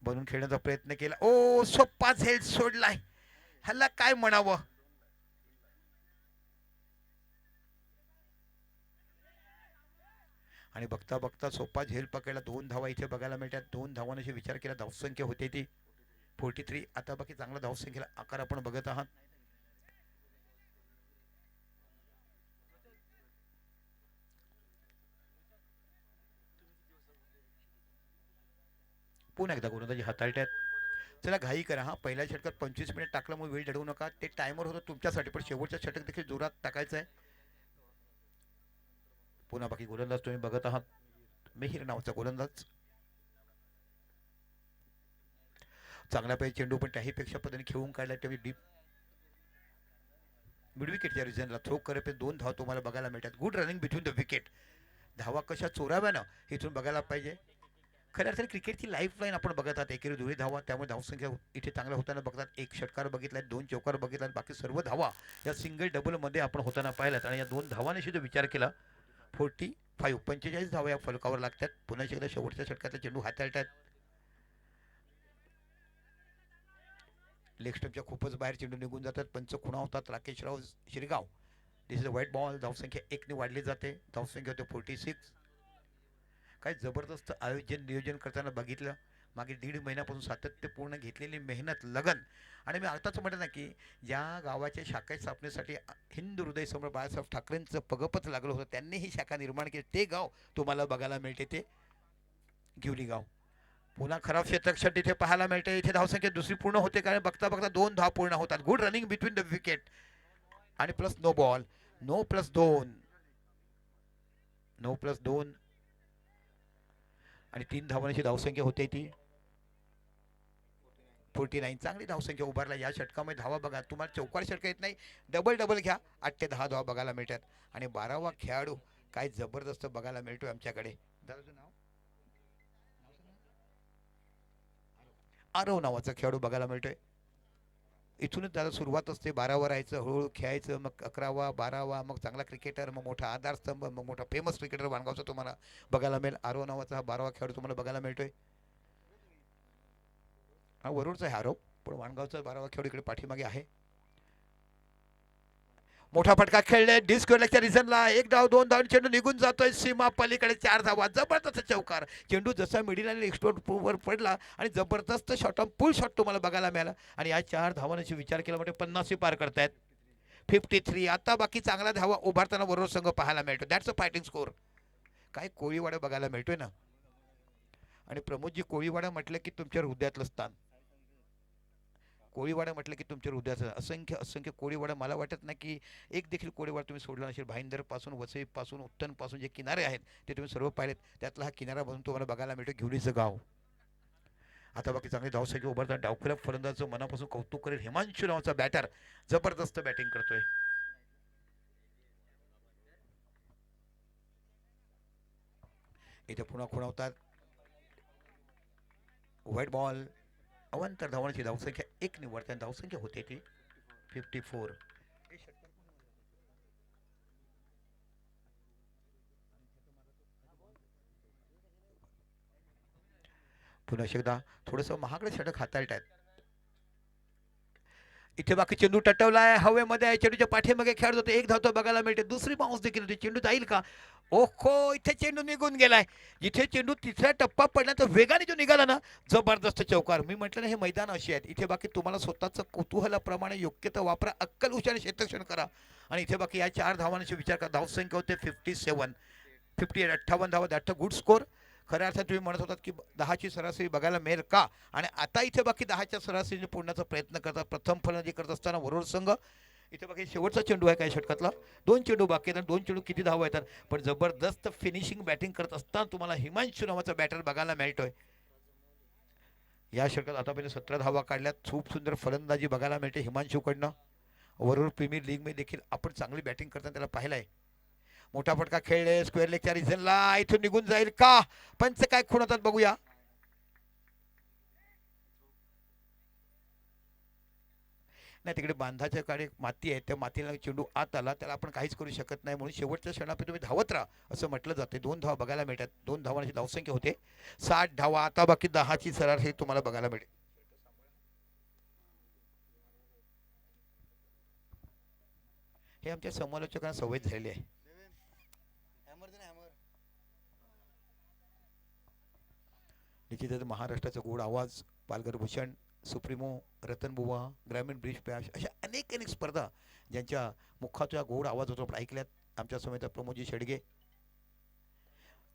बनून खेळण्याचा प्रयत्न केला. ओ सोप्पा झेल सोडलाय, ह्याला काय म्हणावं. आणि बघता बघता सोप्पा झेल पकडला. 2 धावा इथे बघायला मिळतात. 2 धावांशी विचार केला धावसंख्या होते ती 43. आता बाकी चांगला धावसंख्येला आकार आपण बघत आहात. पुन्हा एकदा गोलंदाजी हाताळतात. चला घाई करा, हा पहिल्या षटकात 25 मिनिट टाकल्यामुळे वेळ घडवू नका. ते टायमर होतं तुमच्यासाठी, पण शेवटच्या षटक देखील जोरात टाकायचं आहे. पुन्हा बाकी गोलंदाज तुम्ही बघत आहात. मेहिर नावाचा गोलंदाज चांगला पाहिजे चेंडू, पण त्याहीपेक्षा पद्धतीने खेळून काढला. त्यावेळी डीप मिड विकेटच्या रिझनला थ्रो करेपर्यंत 2 धावा तुम्हाला बघायला मिळतात. Good running between the wicket. धावा कशा चोराव्या ना हे इथून बघायला पाहिजे. खऱ्या अर्थाने क्रिकेटची लाईफ लाईन आपण बघत आहात. एकेरी 2 धावा, त्यामुळे धावसंख्या इथे चांगला होताना बघतात. 1 षटकार बघितलाय, 2 चौकार बघितलात, बाकी सर्व धावा या सिंगल डबलमध्ये आपण होताना पाहिल्यात. आणि या 2 धावांशी जो विचार केला 45 धावा या फलकावर लागतात. पुन्हा एकदा शेवटच्या षटकातला चेंडू हाताळतात. लेग स्टंपच्या खूपच बाहेर चेंडू निघून जातात. पंच खुणावतात. राकेशराव शिरगाव, दिस इज अ व्हाईट बॉल. धावसंख्या 1ने वाढली जाते. धावसंख्या होते 46. काय जबरदस्त आयोजन नियोजन करताना बघितलं. मागे 1.5 महिन्यापासून सातत्यपूर्ण घेतलेली मेहनत लगन. आणि मी आताच म्हटलं ना की ज्या गावाच्या शाखा स्थापनेसाठी हिंदू हृदय सम्राट बाळासाहेब ठाकरेंचं पगपच लागलं होतं, त्यांनी ही शाखा निर्माण केली. ते गाव तुम्हाला बघायला मिळते, ते गिवली गाव. पुन्हा खराब क्षेत्रक्षण तिथे पाहायला मिळते. इथे धावसंख्या दुसरी पूर्ण होते, कारण बघता बघता 2 धावा पूर्ण होतात. Good running between the wicket आणि plus no ball. No plus 2 आणि 3 धावांची धावसंख्या होते ती 49. चांगली धावसंख्या उभारला या षटकामध्ये. धावा बघा, तुम्हाला चौकार षटक येत नाही, डबल डबल घ्या, 8 ते 10 धावा बघायला मिळतात. आणि 12वा खेळाडू काय जबरदस्त बघायला मिळतोय आमच्याकडे. दादाचं नाव आरव नावाचा खेळाडू बघायला मिळतोय. इथूनच दादा सुरुवात असते. 12वर राहायचं, हळूहळू खेळायचं, मग 11वा 12वा, मग चांगला क्रिकेटर, मग मोठा आधारस्तंभ, मग मोठा फेमस क्रिकेटर वाणगावचा तुम्हाला बघायला मिळेल. आरव नावाचा हा 12वा खेळाडू तुम्हाला बघायला मिळतोय. हा वरुडचा आहे आरव, पण वाणगावचा 12वा खेळाडू इकडे पाठीमागे आहे. मोठा फटका खेळले डिस्क्वालिफिकेशनच्या रिझनला. एक धाव, दोन धाव, चेंडू निघून जातोय सीमा पलीकडे. 4 धावा, जबरदस्त चौकार. चेंडू जसा मिडिल आणि एक्सपोर्ट वर पडला आणि जबरदस्त शॉट ऑन पुल शॉट तुम्हाला बघायला मिळाला. आणि या 4 धावांची विचार केला म्हणजे 50 पार करतायत. 53. आता बाकी चांगला धावा उभारताना बरोबर संघ पाहायला मिळतो. That's a fighting score. काय कोळीवाडा बघायला मिळतोय ना. आणि प्रमोदजी, कोळीवाडा म्हटलं की तुमच्या हृदयातलं स्थान. कोळीवाडा म्हटलं की तुमच्या हृदयाचं असंख्य असंख्य कोळीवाडा. मला वाटत नाही की एक देखील कोळीवाडा तुम्ही सोडला नसेल. भाईंदरपासून, वसईपासून, उत्तनपासून जे किनारे आहेत ते तुम्ही सर्व पाहिलेत. त्यातला हा किनारा म्हणून तुम्हाला बघायला मिळतो घेवलीचं गाव. आता बाकी चांगली धावसंख्या उभारतात. डावखुऱ्या फलंदाजाचं मनापासून कौतुक करेल. हिमांशू नावाचा बॅटर जबरदस्त बॅटिंग करतोय. इथे पुन्हा खुणावतात. White ball. अवांतर धावांची धावसंख्या एक निवडताना धावसंख्या होते ती 54. पुन्हा एकदा थोडंसं महागडं षटक हाताळतात. इथे बाकी चेंडू टटवलाय हवेमध्ये. चेंडूच्या पाठीमागे खेळत होते. एक धाव तो बघायला मिळते. दुसरी बाउन्स देखील होती. चेंडू जाईल का? ओहो, इथे चेंडू निघून गेलाय. जिथे चेंडू तिसरा टप्पा पडला तर वेगाने जो निघाला ना, जबरदस्त चौकार. मी म्हटलं ना, हे मैदान अशी आहेत. इथे बाकी तुम्हाला स्वतःचं कुतूहलाप्रमाणे योग्य तर वापरा, अक्कल हुशारी क्षेत्रक्षण करा. आणि इथे बाकी या 4 धावांचे विचार करा. धावसंख्या होते 57. 58, 58 धावा. That's a good score. खऱ्या अर्थात तुम्ही म्हणत होतात की 10ची सरासरी बघायला मिळेल का, आणि आता इथे बाकी 10च्या सरासरीने पूर्णाचा प्रयत्न करतात. प्रथम फलंदाजी करत असताना वरुड संघ. इथे बाकी शेवटचा चेंडू आहे काय षटकातला. 2 चेंडू बाकी आहेत. 2 चेंडू किती धावा येतात. पण जबरदस्त फिनिशिंग बॅटिंग करत असताना तुम्हाला हिमांशू नावाचा बॅटर बघायला मिळतोय. या षटकात आतापर्यंत 17 धावा काढल्यात. खूप सुंदर फलंदाजी बघायला मिळते हिमांशूकडनं. वरुड प्रीमियर लीगमध्ये देखील आपण चांगली बॅटिंग करताना त्याला पाहिलंय. मोठा फटका खेळले स्क्वेअर लेगच्या रिझनला. इथून निघून जाईल का? पंच काय खुणवतात बघूया. नाही, तिकडे बांधाच्या कडे माती आहे. त्या मातीला चेंडू आत आला, त्याला आपण काहीच करू शकत नाही. म्हणून शेवटच्या क्षणापर्यंत तुम्ही धावत राहा असं म्हटलं जाते. 2 धावा बघायला मिळतात. 2 धावांची धावसंख्या होते 60 धावा. आता बाकी 10ची सरासरी तुम्हाला बघायला मिळेल. हे आमच्या समालोचकांना सवय झालेली आहे. निश्चितच महाराष्ट्राचा गोड आवाज, पालघर भूषण, सुप्रीमो, रतनबुवा, ग्रामीण ब्रिज पॅश, अशा अनेक अनेक स्पर्धा ज्यांच्या मुखाचा गोड आवाज होतो आपण ऐकल्यात. आमच्या समेत प्रमोदजी शेडगे.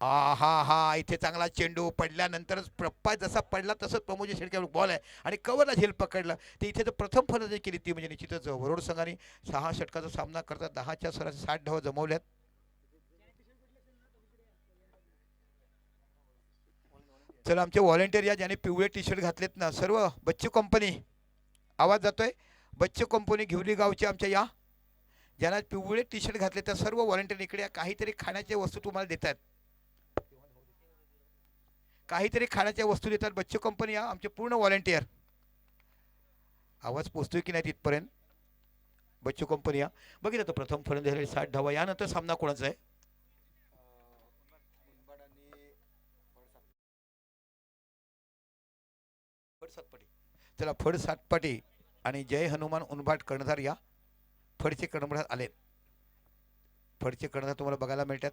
हा हा, इथे चांगला चेंडू पडल्यानंतरच प्रप्पा जसा पडला तसंच प्रमोदजी शेडगे बॉल आहे आणि कवरला झेल पकडला. ते इथे तर प्रथम फलंदाजी केली ती म्हणजे निश्चितच वरोड संघाने 6 षटकाचा सामना करतात. 10च्या सरासरी 60 धावा जमवल्यात. चला, आमचे व्हॉलेंटियर या ज्याने पिवळे टी शर्ट घातलेत ना, सर्व बच्चू कंपनी. आवाज जातोय. बच्चू कंपनी घेवली गावचे आमच्या या ज्यांना पिवळे टी शर्ट घातले त्या सर्व व्हॉलेंटियर इकडे काहीतरी खाण्याच्या वस्तू तुम्हाला देतात. काहीतरी खाण्याच्या वस्तू देतात बच्चू कंपनी या आमचे पूर्ण व्हॉलेंटियर. आवाज पोचतोय की नाही तिथपर्यंत. बच्चू कंपनी या बघितलं तर प्रथम फलंदाजी 60 धावा. यानंतर सामना कोणाचा आहे? फड सातपाटी. चला, फड सातपाटी आणि जय हनुमान उनभाट कर्णधार या फडचे कर्णधार आले. फडचे कर्णधार तुम्हाला बघायला मिळतात.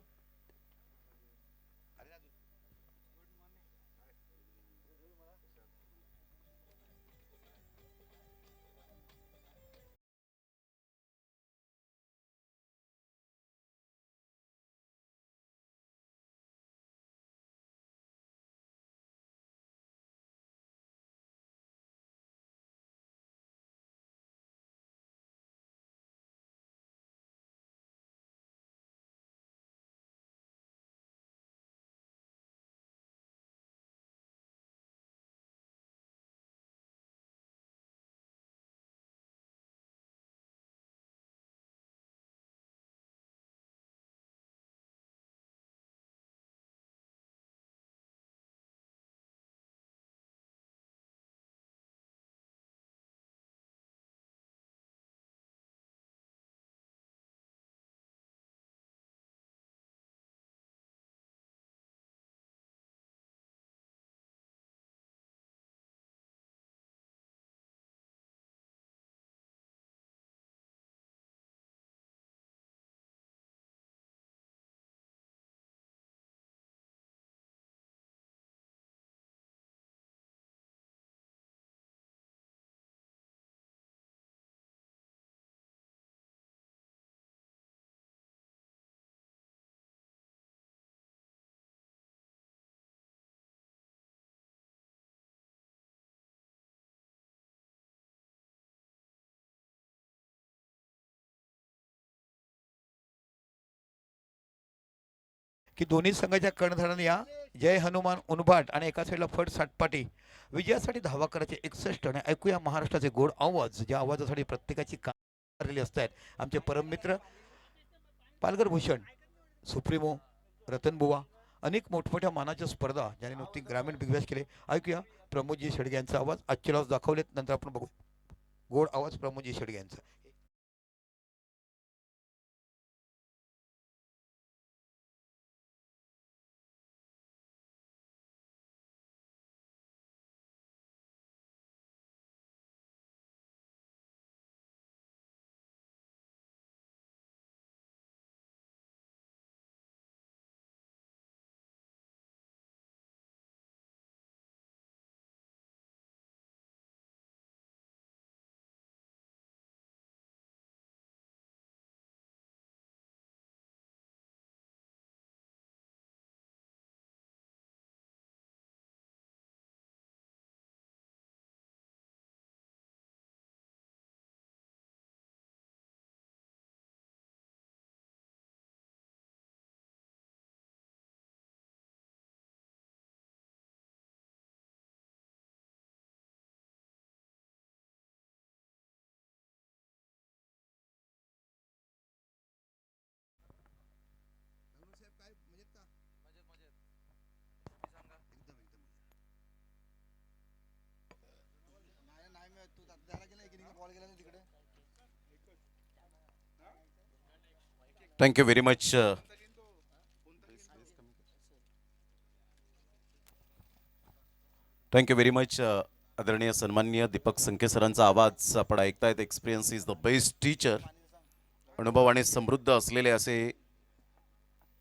की दोन्ही संघाच्या कर्णधारांनी या जय हनुमान उनभाट आणि एका साईडला फट साटपाटी विजयासाठी धावा करायचे 61 आणि ऐकूया महाराष्ट्राचे गोड आवाज, ज्या आवाजासाठी प्रत्येकाची काढलेली असतात आमचे परममित्र पालघर भूषण सुप्रीमो रतनबुवा अनेक मोठमोठ्या मानाच्या स्पर्धा ज्याने नुकती ग्रामीण बिगबॅश केले. ऐकूया प्रमोदजी शेडगे यांचा आवाज. आजचे लॉस दाखवलेत, नंतर आपण बघू गोड आवाज प्रमोदजी शेडगे यांचा. Thank you very much. Thank you very much. आदरणीय सन्माननीय दीपक संके सरांचा आवाज आपण ऐकतायत. Experience is the best teacher. अनुभवाने समृद्ध असलेले असे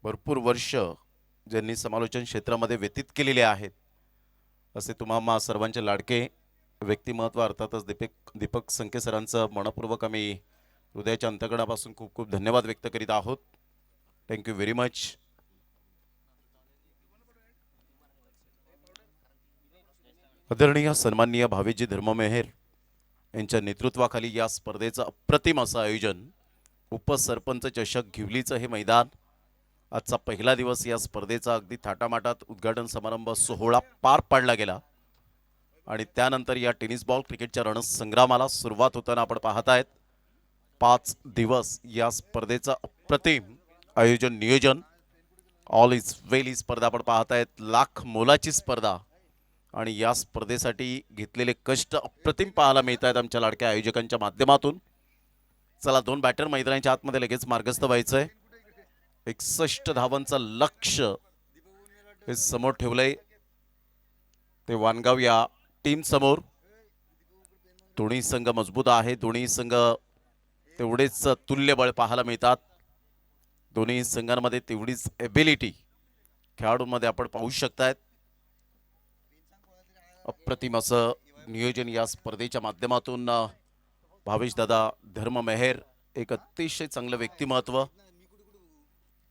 भरपूर वर्ष ज्यांनी समालोचन क्षेत्रामध्ये व्यतीत केलेले आहेत असे तुम्हा सर्वांचे लाडके व्यक्तिमत्व अर्थातच दीपक संके सरांचं मनपूर्वक आम्ही हृदयाच्या अंतकणापासून खूप खूप धन्यवाद व्यक्त करीत आहोत. Thank you very much. आदरणीय सन्माननीय भावेजी धर्ममेहर यांच्या नेतृत्वाखाली या स्पर्धेचं अप्रतिम असं आयोजन, उपसरपंच चषक घिवलीचं हे मैदान, आजचा पहिला दिवस या स्पर्धेचा अगदी थाटामाटात उद्घाटन समारंभ सोहळा पार पाडला गेला आणि त्यानंतर या टेनिस बॉल क्रिकेटच्या रणसंग्रामाला सुरुवात होताना आपण पाहत आहेत. 5 दिवस या स्पर्धेचं अप्रतिम आयोजन नियोजन. ऑल इज वेल ही स्पर्धा आपण पाहत आहेत. लाख मोलाची स्पर्धा आणि या स्पर्धेसाठी घेतलेले कष्ट अप्रतिम पाहायला मिळत आहेत आमच्या लाडक्या आयोजकांच्या माध्यमातून. चला 2 बॅटर मैदानाच्या आतमध्ये लगेच मार्गस्थ व्हायचंय. 61 धावांचं लक्ष्य हे समोर ठेवलंय ते वानगाव या टीम समोर. दोन्ही संघ मजबूत आहे. दोन्ही संघ तेवढेच तुल्यबळ पाहायला मिळतात. दोन्ही संघांमध्ये तेवढीच एबिलिटी खेळाडूंमध्ये आपण पाहू शकतायत. अप्रतिम असं नियोजन या स्पर्धेच्या माध्यमातून भावेश दादा धर्ममेहर एक अतिशय चांगलं व्यक्तिमत्व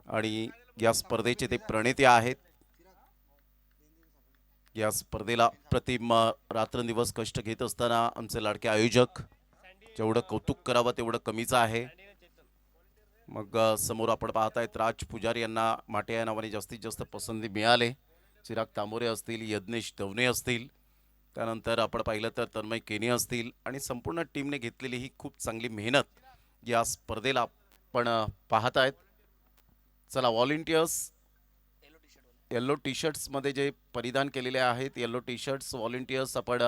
आणि या स्पर्धेचे ते प्रणेते आहेत. या स्पर्धेला अप्रतिम रात्रंदिवस कष्ट घेत असताना आमचे लाडके आयोजक, जेवढं कौतुक करावं तेवढं कमीच आहे. मग समोर आपण पाहतायत राज पुजारी यांना माटे या नावाने जास्तीत जास्त पसंती मिळाले. चिराग तांबोरे असतील, यज्ञेश दवणे असतील, त्यानंतर आपण पाहिलं तर तन्मय केनी असतील आणि संपूर्ण टीमने घेतलेली ही खूप चांगली मेहनत या स्पर्धेला आपण पाहत आहेत. चला व्हॉलेंटियर्स येलो टी शर्ट्समध्ये जे परिधान केलेले आहेत, येलो टी शर्ट्स व्हॉलेंटियर्स आपण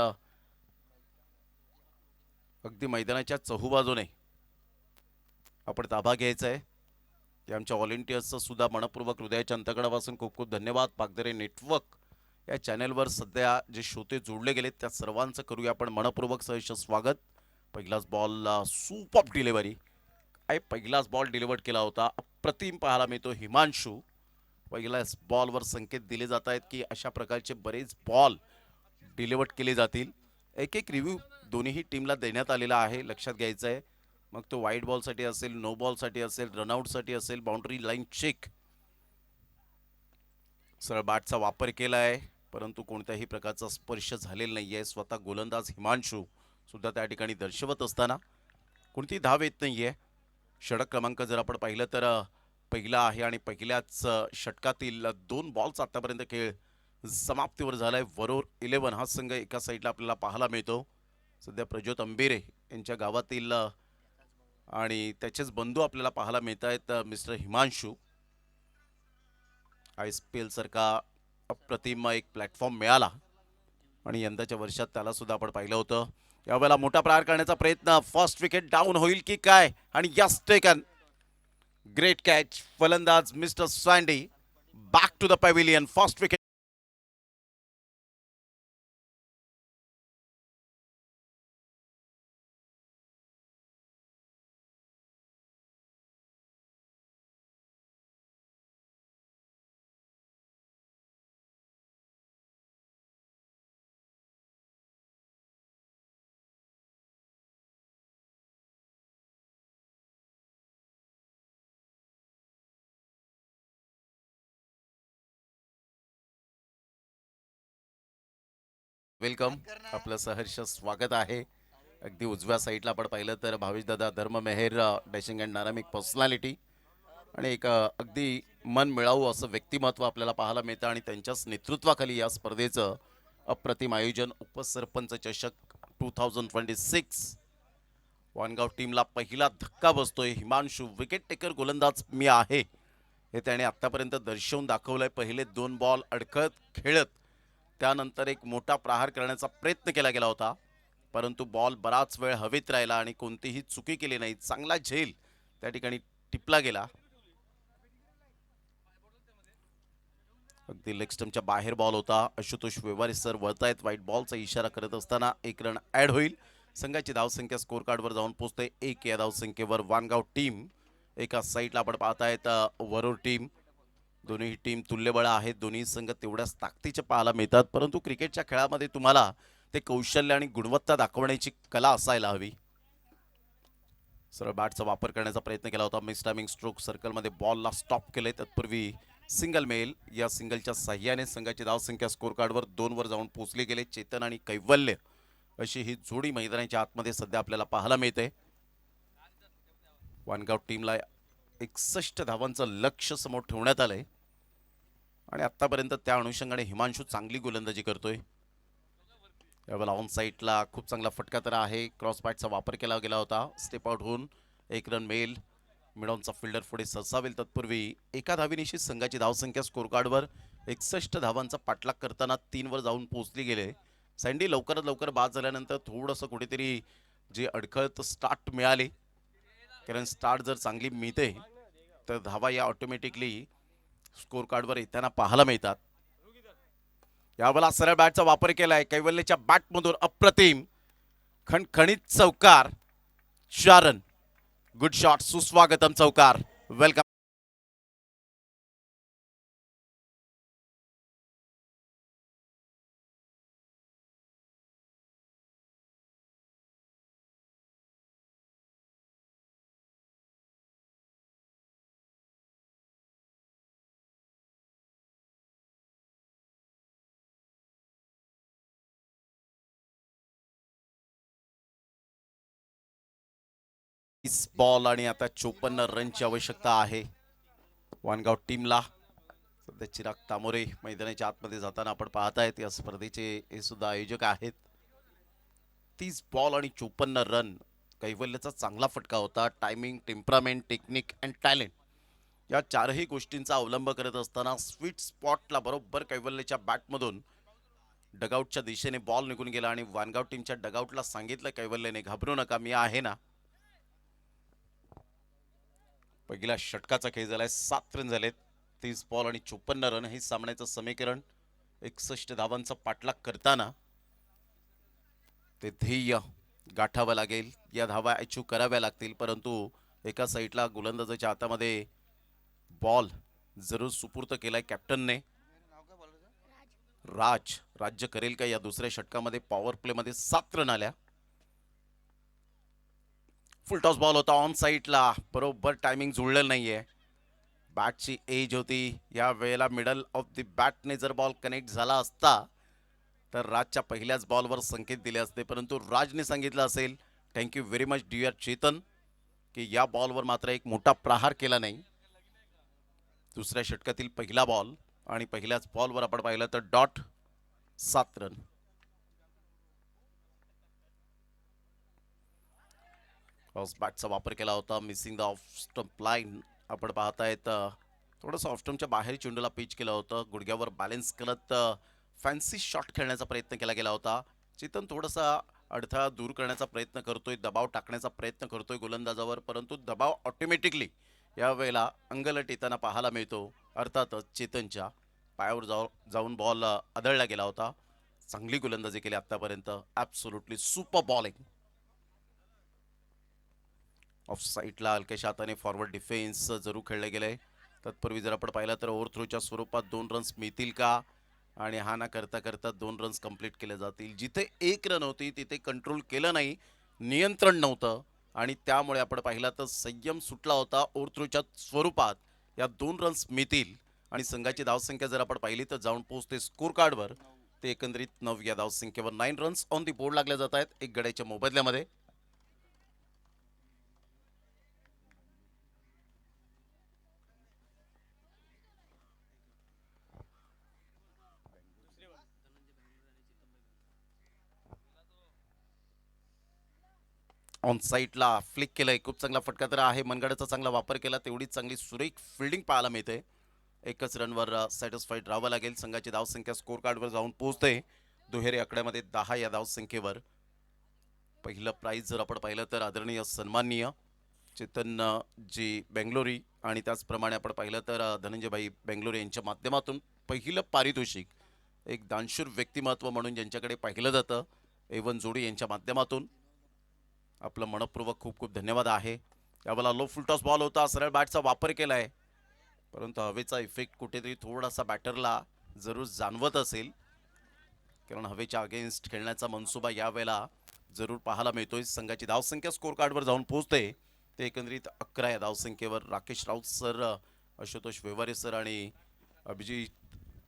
अगदी मैदानाच्या चहूबाजूने आपण ताबा घ्यायचा आहे. ते आमच्या व्हॉलेंटियर्सचं सुद्धा मनपूर्वक हृदयाच्या अंतकणापासून खूप खूप धन्यवाद. पागदरे नेटवर्क या चॅनलवर सध्या जे श्रोते जोडले गेलेत त्या सर्वांचं करूया आपण मनपूर्वक सहर्ष स्वागत. पहिलाच बॉल सुपर डिलिव्हरी. पहिलाच बॉल डिलिव्हर केला होता. अप्रतिम पाहायला मिळतो हिमांशू. पहिल्याच बॉलवर संकेत दिले जात आहेत की अशा प्रकारचे बरेच बॉल डिलिव्हर केले जातील. एक एक रिव्ह्यू दोन्ही टीमला देण्यात आलेला आहे, लक्षात घ्यायचं आहे. मग तो वाईड बॉलसाठी असेल, नो बॉलसाठी असेल, रनआउटसाठी असेल, बाउंड्री लाईन चेक. सरळ बॅटचा वापर केला आहे परंतु कोणत्याही प्रकारचा स्पर्श झालेला नाही आहे. स्वतः गोलंदाज हिमांशू सुद्धा त्या ठिकाणी दर्शवत असताना कोणती धाव येत नाही आहे. षटक क्रमांक जर आपण पाहिलं तर पहिला आहे आणि पहिल्याच षटकातील 2 बॉल्स आतापर्यंत खेळ समाप्तीवर झालाय. वरोर 11 हा संघ एका साईडला आपल्याला पाहायला मिळतो. सध्या प्रज्योत अंबेरे यांच्या गावातील आणि त्याचेच बंधू आपल्याला पाहायला मिळत आहेत. मिस्टर हिमांशू. ISPL सारखा अप्रतिम एक प्लॅटफॉर्म मिळाला आणि यंदाच्या वर्षात त्याला सुद्धा आपण पाहिलं होतं. यावेळेला मोठा प्रहार करण्याचा प्रयत्न. फर्स्ट विकेट डाऊन होईल की काय आणि यस टेकन. Great catch. फलंदाज mister Sandy back to the pavilion. First wicket. Welcome. आपलं सहर्ष स्वागत आहे. अगदी उजव्या साईडला आपण पाहिलं तर भावेश दादा धर्म मेहेर डॅशिंग अँड डायनामिक पर्सनॅलिटी आणि एक अगदी मन मिळावू असं व्यक्तिमत्व आपल्याला पाहायला मिळतं आणि त्यांच्याच नेतृत्वाखाली या स्पर्धेचं अप्रतिम आयोजन. उपसरपंच चषक 2026. वानगाव टीमला पहिला धक्का बसतोय. हिमांशू विकेट टेकर गोलंदाज मी आहे हे त्याने आतापर्यंत दर्शवून दाखवलंय. पहिले 2 बॉल अडकत खेळत त्यानंतर एक मोठा प्रहार करण्याचा प्रयत्न केला गेला होता, परंतु बॉल बराच वेळ हवेत राहिला आणि कोणतीही चुकी केली नाही. चांगला झेल त्या ठिकाणी टिपला गेला. अगदी लेग स्टंपच्या बाहेर बॉल होता. आशुतोष व्यवहारे सर वळतायत. व्हाईट बॉलचा इशारा करत असताना 1 रन ऍड होईल. संघाची धावसंख्या स्कोर कार्डवर जाऊन पोहोचते 1 या धावसंख्येवर. वानगाव टीम एका साईडला आपण पाहतायत. वरोर टीम. दोन्ही टीम तुल्यबळ आहेत. दोन्ही संघ तेवढ्याच ताकदीचे पाहायला मिळतात, परंतु क्रिकेटच्या खेळामध्ये तुम्हाला ते कौशल्य आणि गुणवत्ता दाखवण्याची कला असायला हवी. सरळ बॅटचा वापर करण्याचा प्रयत्न केला होता. मिस टायमिंग स्ट्रोक सर्कलमध्ये बॉलला स्टॉप केले. तत्पूर्वी सिंगल मेल. या सिंगलच्या साह्याने संघाची धावसंख्या स्कोर कार्डवर 2 वर जाऊन पोहोचली गेले. चेतन आणि कैवल्य अशी ही जोडी मैदानाच्या आतमध्ये सध्या आपल्याला पाहायला मिळते. वानगाव टीमला 61 धावांचं लक्ष्य समोर ठेवण्यात आलंय आणि आतापर्यंत त्या अनुषंगाने हिमांशू चांगली गोलंदाजी करतोय. यावेळेला ऑन साईडला खूप चांगला फटका तर आहे. क्रॉस बॅटचा वापर केला गेला होता. स्टेप आउट होऊन 1 रन मेल. मिडॉनचा फिल्डर पुढे सरसावेल. तत्पूर्वी एका धावीनिशी संघाची धावसंख्या स्कोर कार्डवर 61 धावांचा पाठलाग करताना 3 वर जाऊन पोहोचली गेले. सँडी लवकरात लवकर बाद झाल्यानंतर थोडंसं कुठेतरी जे अडखळत स्टार्ट मिळाले, कारण स्टार्ट जर चांगली मिळते तर धावा या ऑटोमॅटिकली स्कोर कार्डवर येताना पाहायला मिळतात. यावेळेला सरळ बॅटचा वापर केलाय. कैवल्यच्या बॅटमधून अप्रतिम खणखणीत चौकार. 4 रन. Good shot. सुस्वागतम चौकार. वेलकम. बॉल आणि आता 54 रनची आवश्यकता आहे वानगाव टीमला. सध्या चिराग तामोरे मैदानाच्या आतमध्ये जाताना आपण पाहतायत. या स्पर्धेचे हे सुद्धा आयोजक आहेत. 30 बॉल आणि 54 रन. कैवल्यचा चांगला फटका होता. Timing, temperament, technique and talent या चारही गोष्टींचा अवलंब करत असताना स्वीट स्पॉटला बरोबर कैवल्यच्या बॅटमधून डगआउटच्या दिशेने बॉल निघून गेला आणि वानगाव टीमच्या डगआउटला सांगितलं कैवल्यने, घाबरू नका, मी आहे ना. पहिल्या षटकाचा खेळ झालाय. 7 रन झालेत. 30 बॉल आणि 54 रन हे सामन्याचं समीकरण. 61 धावांचा पाठलाग करताना ते ध्येय गाठावं लागेल. या धावा अचीव कराव्या लागतील, परंतु एका साईडला गोलंदाजाच्या हातामध्ये बॉल जरूर सुपूर्त केलाय कॅप्टनने. राज्य करेल का या दुसऱ्या षटकामध्ये? पॉवर प्लेमध्ये 7 रन आल्या. फुल टॉस बॉल होता ऑन साईडला. बरोबर टायमिंग जुळलेलं नाहीये. बॅटची एज होती. या वेळेला मिडल ऑफ द बॅटने जर बॉल कनेक्ट झाला असता तर राजच्या पहिल्याच बॉलवर संकेत दिले असते, परंतु राजने सांगितलं असेल thank you very much dear Chetan की या बॉलवर मात्र एक मोठा प्रहार केला नाही. दुसऱ्या षटकातील पहिला बॉल आणि पहिल्याच बॉलवर आपण पाहिलं तर डॉट 7 रन. क्रॉस बॅटचा वापर केला होता. Missing the off stump line आपण पाहतायत. थोडंसं ऑफ स्टंपच्या बाहेर चेंडूला पिच केलं होतं. गुडघ्यावर बॅलन्स करत फॅन्सी शॉट खेळण्याचा प्रयत्न केला गेला होता. चेतन थोडासा अडथळा दूर करण्याचा प्रयत्न करतोय, दबाव टाकण्याचा प्रयत्न करतोय गोलंदाजावर, परंतु दबाव ऑटोमॅटिकली यावेळेला अंगलट येताना पाहायला मिळतो. अर्थातच चेतनच्या पायावर जाऊन बॉल आदळला गेला होता. चांगली गोलंदाजी केली आतापर्यंत. Absolutely super bowling. ऑफ साईडला हलक्याशा हाताने फॉरवर्ड डिफेन्स जरूर खेळले गेले. तत्पूर्वी जर आपण पाहिलं तर ओव्हर थ्रोच्या स्वरूपात 2 रन्स मिळतील का, आणि हा ना करता करता 2 रन्स कंप्लीट केले जातील. जिथे 1 रन होती तिथे कंट्रोल केलं नाही, नियंत्रण नव्हतं, आणि त्यामुळे आपण पाहिलं तर संयम सुटला होता. ओव्हर थ्रोच्या स्वरूपात या 2 रन्स मिळतील आणि संघाची धावसंख्या जर आपण पाहिली तर जाऊन पोहोचते स्कोर कार्डवर. ते एकंदरीत 9 या धावसंख्येवर 9 रन्स ऑन दी बोर्ड लागल्या जात आहेत एक गड्याच्या मोबदल्यामध्ये. ऑन साईडला फ्लिक केलंय. खूप चांगला फटका तर आहे. मनगडाचा चांगला वापर केला, तेवढीच चांगली सुरेख फिल्डिंग पाहायला मिळते. एकच रनवर सॅटिस्फाईड राहावं लागेल. संघाची धावसंख्या स्कोर कार्डवर जाऊन पोहोचते दुहेरी आकड्यामध्ये 10 या धावसंख्येवर. पहिलं प्राईज जर आपण पाहिलं तर आदरणीय सन्माननीय चेतन जी बेंगलोरी आणि त्याचप्रमाणे आपण पाहिलं तर धनंजयभाई बेंगलोरी यांच्या माध्यमातून पहिलं पारितोषिक एक दानशूर व्यक्तिमत्व म्हणून ज्यांच्याकडे पाहिलं जातं, एवन जोडी यांच्या माध्यमातून आपलं मनपूर्वक खूप खूप धन्यवाद आहे. यावेळेला लो फुलटॉस बॉल होता, सरळ बॅटचा वापर केलाय, परंतु हवेचा इफेक्ट कुठेतरी थोडासा बॅटरला जरूर जाणवत असेल, कारण हवेच्या अगेन्स्ट खेळण्याचा मनसुबा यावेळेला जरूर पाहायला मिळतोय. संघाची धावसंख्या स्कोर कार्डवर जाऊन पोहोचते ते एकंदरीत 11 या धावसंख्येवर. राकेश राऊत सर, आशुतोष व्यवहारे सर आणि अभिजित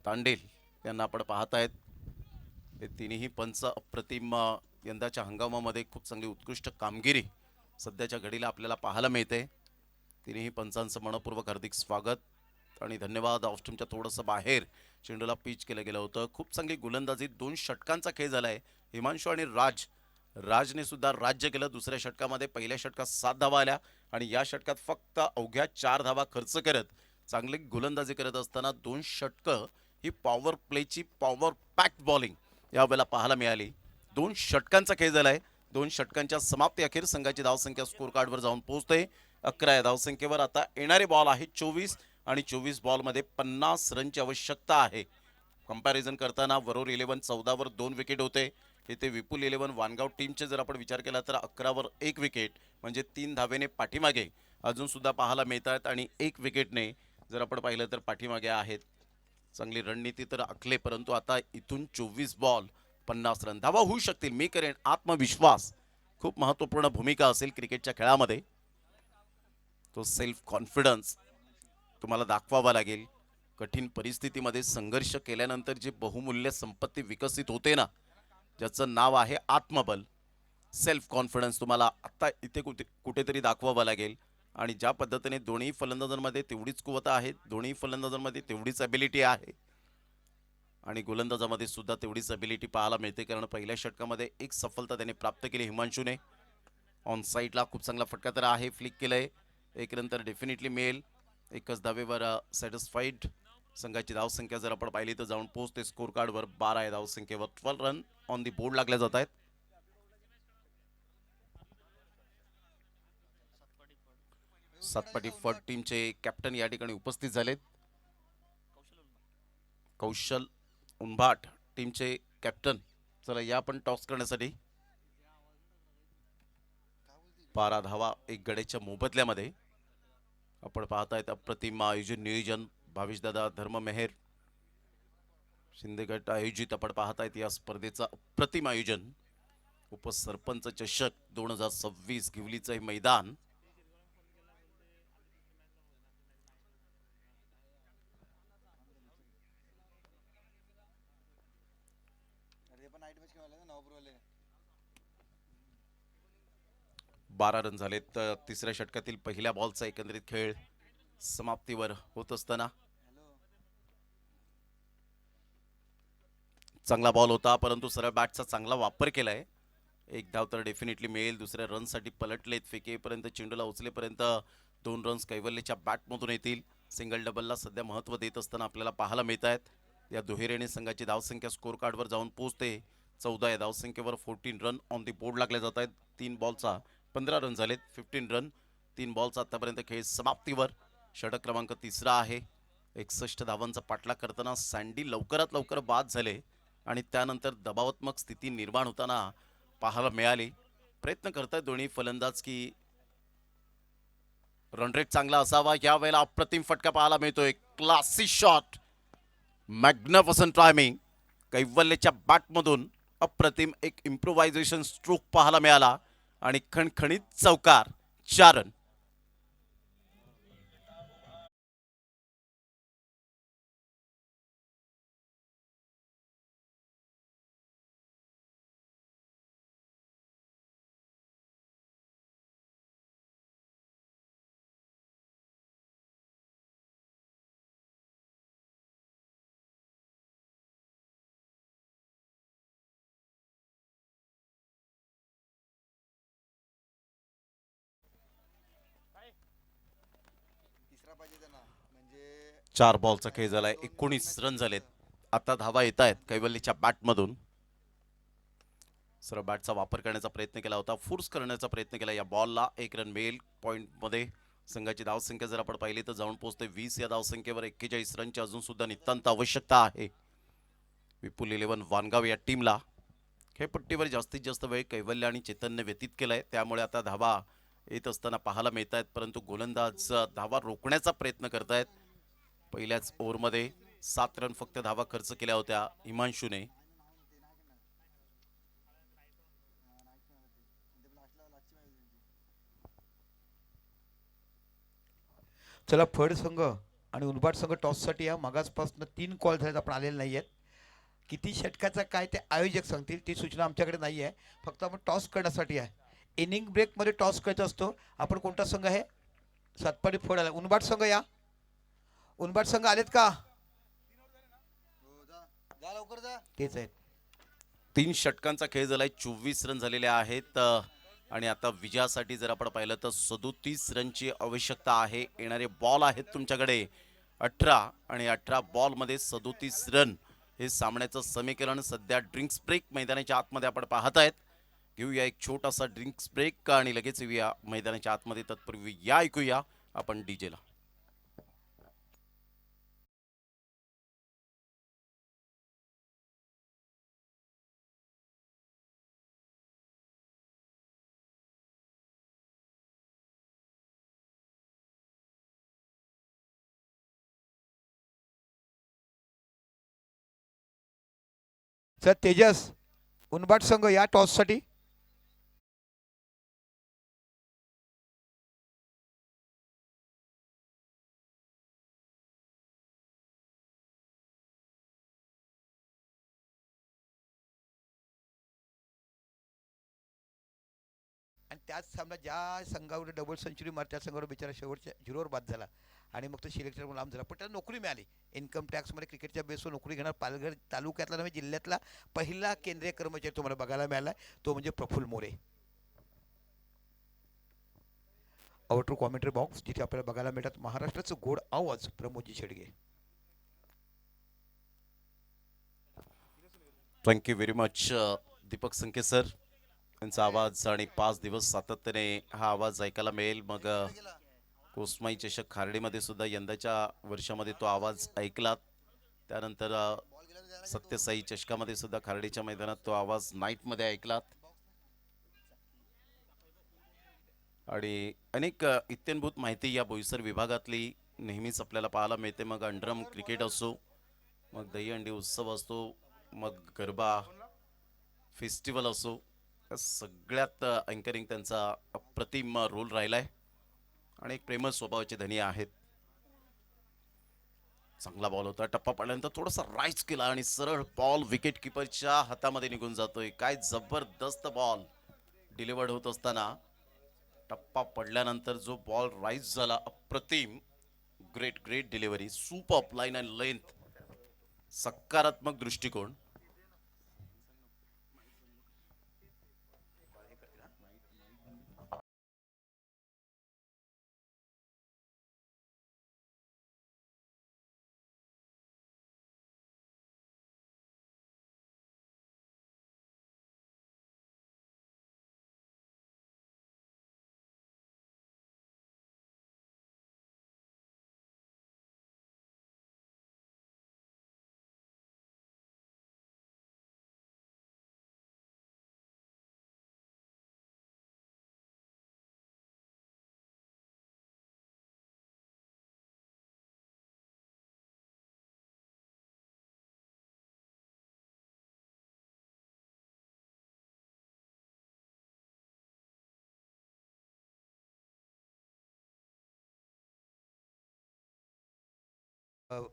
तांडेल यांना आपण पाहतायत. हे तिन्ही पंच अप्रतिम यंदाच्या हंगामामध्ये खूप चांगली उत्कृष्ट कामगिरी सध्याच्या घडीला आपल्याला पाहायला मिळते. तिन्ही पंचांचं मनपूर्वक हार्दिक स्वागत आणि धन्यवाद. ऑस्ट्रेमच्या थोडंसं बाहेर चेंडूला पिच केलं गेलं होतं. खूप चांगली गोलंदाजी, 2 षटकांचा खेळ झाला आहे. हिमांशू आणि राजने सुद्धा राज्य केलं दुसऱ्या षटकामध्ये. पहिल्या षटकात 7 धावा आल्या आणि या षटकात फक्त अवघ्या 4 धावा खर्च करत चांगली गोलंदाजी करत असताना 2 षटकं ही पॉवर प्लेची पॉवर पॅक्ड बॉलिंग यावेळेला पाहायला मिळाली. 2 षटकांचा खेळ झालाय. 2 षटकांच्या समाप्ती अखेर संघाची धावसंख्या स्कोर कार्डवर जाऊन पोहोचते 11 या धावसंख्येवर. आता येणारे बॉल आहे 24 आणि 24 बॉलमध्ये 50 रनची आवश्यकता आहे. कंपॅरिझन करताना वरोर 11 14 वर 2 विकेट होते. इथे विपुल 11 वानगाव टीमचे जर आपण विचार केला तर 11 वर 1 विकेट, म्हणजे 3 धावेने पाठीमागे अजून सुद्धा पाहायला मिळतात आणि 1 विकेटने जर आपण पाहिलं तर पाठीमागे आहेत. चांगली रणनीती तर आखले, परंतु आता इथून 24 बॉल 50 रन धावा होऊ शकतील. मी करेन. आत्मविश्वास खूप महत्त्वपूर्ण भूमिका असेल क्रिकेटच्या खेळामध्ये. तो सेल्फ कॉन्फिडन्स तुम्हाला दाखवावा लागेल. कठीण परिस्थितीमध्ये संघर्ष केल्यानंतर जी बहुमूल्य संपत्ती विकसित होते ना, ज्याचं नाव आहे आत्मबल, सेल्फ कॉन्फिडन्स, तुम्हाला आता इथे कुठेतरी दाखवावं लागेल. आणि ज्या पद्धतीने दोन्ही फलंदाजांमध्ये तेवढीच कुवत आहे, दोन्ही फलंदाजांमध्ये तेवढीच ॲबिलिटी आहे आणि गोलंदाजामध्ये सुद्धा तेवढीच ॲबिलिटी पाहायला मिळते. कारण पहिल्या षटकामध्ये एक सफलता त्याने प्राप्त केली हिमांशूने. ऑन साईडला खूप चांगला फटका तर आहे, फ्लिक केलंय. 1 रन तर डेफिनेटली मिळेल. एकच धावेवर सॅटिस्फाईड. संघाची धावसंख्या जर आपण पाहिली तर जाऊन पोहोचते स्कोर कार्डवर 12 या धावसंख्येवर. 12 रन ऑन दी बोर्ड लागल्या जात आहेत. सातपाटी फट टीमचे कॅप्टन या ठिकाणी उपस्थित झालेत. कौशल उंभाट टीमचे कॅप्टन. चला या पण टॉस करण्यासाठी. 12 धावा एक गड्याच्या मोबदल्यामध्ये. आपण पाहतायत अप्रतिम आयोजन नियोजन भावेशदादा धर्ममेहर शिंदेगट आयोजित आपण पाहतायत या स्पर्धेचं अप्रतिम आयोजन. उपसरपंच चषक 2026 गिवलीचं हे मैदान. बारा रन झालेत तिसऱ्या षटकातील पहिल्या बॉलचा एकंदरीत खेळ. समाप्तीवर होत असताना चांगला बॉल होता, परंतु सरळ बॅटचा चांगला वापर केलाय. एक धाव तर डेफिनेटली मिळेल. दुसऱ्या रनसाठी पलटलेत, फेकेपर्यंत चेंडूला उचलेपर्यंत 2 रन्स कैवल्यच्या बॅटमधून येतील. सिंगल डबलला सध्या महत्त्व देत असताना आपल्याला पाहायला मिळत आहेत. या दुहेरीने संघाची धावसंख्या स्कोर कार्डवर जाऊन पोहोचते 14. या धावसंख्येवर 14 रन ऑन दी बोर्ड लागले जात आहेत. 3 बॉलचा 15 रन झालेत. 15 रन 3 बॉलचा आतापर्यंत खेळ समाप्तीवर. षटक क्रमांक 3रा आहे. 61 धावांचा पाठलाग करताना सँडी लवकरात लवकर बाद झाले आणि त्यानंतर दबावात्मक स्थिती निर्माण होताना पाहायला मिळाली. प्रयत्न करतायत दोन्ही फलंदाज की रन रेट चांगला असावा. यावेळेला अप्रतिम फटका पाहायला मिळतोय. Classy shot, magnificent timing. कैवल्यच्या बॅटमधून अप्रतिम एक इम्प्रोव्हायझेशन स्ट्रोक पाहायला मिळाला आणि खणखणीत चौकार. 4 रन. म्हणजे 4 बॉलचा खेळ झालाय. 19 रन झालेत. आता धावा येत आहेत कैवल्यच्या बॅटमधून. सरळ बॅटचा वापर करण्याचा प्रयत्न केला होता, फोर्स करण्याचा प्रयत्न केला. या बॉलला 1 रन मिळेल. पॉईंटमध्ये संघाची धावसंख्या जर आपण पाहिली तर जाऊन पोहोचते 20. या धावसंख्येवर 41 रनची अजून सुद्धा नितांत आवश्यकता आहे विपुल 11 वानगाव या टीमला. खेळपट्टीवर जास्तीत जास्त वेळ कैवल्य आणि चेतनने व्यतीत केलाय, त्यामुळे आता धावा येत असताना पाहायला मिळत आहेत. परंतु गोलंदाज धावा रोखण्याचा प्रयत्न करतायत. पहिल्याच ओव्हरमध्ये 7 रन फक्त धावा खर्च केल्या होत्या हिमांशूने. चला फड संघ आणि उलबाड संघ टॉससाठी या मागासपासून 3 कॉल झालेत, आपण आलेले नाही आहेत. किती षटकाचा काय ते आयोजक सांगतील, ती सूचना आमच्याकडे नाही आहे. फक्त आपण टॉस करण्यासाठी आहे. इनिंग ब्रेकमध्ये टॉस करायचा असतो. आपण कोणता संघ आहे? सातपाडी फड आला. उनबाट संघ या. उनबाट संघ आलेत का? जा लवकर जा. तेच आहेत. 3 षटकांचा खेळ झालाय. 24 रन झालेले आहेत आणि आता विजयासाठी जर आपण पाहिलं तर 37 रनची आवश्यकता आहे. येणारे बॉल आहेत तुमच्याकडे 18 आणि 18 बॉलमध्ये 37 रन. हे सामन्याचं समीकरण सध्या ड्रिंक्स ब्रेक मैदानाच्या आतमध्ये आपण पाहत आहेत. घेऊया एक छोटासा ड्रिंक्स ब्रेक आणि लगेच येऊया मैदानाच्या आतमध्ये. तत्पूर्वी या ऐकूया आपण डीजेला. सर तेजस, उनबाट संघ या टॉससाठी. आणि त्याच सामना ज्या संघावर डबल सेंचुरी मार त्या संघावर बिचारा शेवटच्या 0वर बाद झाला आणि मग तो सिलेक्टर म्हणून लांब झाला. पण त्याला नोकरी मिळाली. इन्कम टॅक्समध्ये क्रिकेटच्या बेसवर नोकरी घेणार पालघर तालुक्यातला नव्हे जिल्ह्यातला पहिला केंद्रीय कर्मचारी तुम्हाला बघायला मिळाला. तो म्हणजे Prafulla More. Outer commentary box जिथे आपल्याला बघायला मिळतात महाराष्ट्राचं गोड आवाज प्रमोदजी Shedge. Thank you very much Deepak Sanke sir. त्यांचा आवाज आणि 5 दिवस सातत्याने हा आवाज ऐकायला मिळेल. मग कोसमाई चषक खार्डीमध्ये सुद्धा यंदाच्या वर्षामध्ये तो आवाज ऐकलात. त्यानंतर सत्यसाई चषकामध्ये सुद्धा खार्डीच्या मैदानात तो आवाज नाईटमध्ये ऐकलात. आणि अनेक इत्थंभूत माहिती या बोईसर विभागातली नेहमीच आपल्याला पाहायला मिळते. मग अंडरम क्रिकेट असो, मग दहीहंडी उत्सव असतो, मग गरबा फेस्टिवल असो, या सगळ्यात अँकरिंग त्यांचा अप्रतिम रोल राहिलाय आणि एक प्रेमळ स्वभावाचे धनी आहेत. चांगला बॉल होता. टप्पा पडल्यानंतर थोडासा राईज केला आणि सरळ बॉल विकेट किपरच्या हातामध्ये निघून जातोय. काय जबरदस्त बॉल डिलिव्हर्ड होत असताना टप्पा पडल्यानंतर जो बॉल राईज झाला अप्रतिम. Great great delivery, super line and length, सकारात्मक दृष्टिकोन.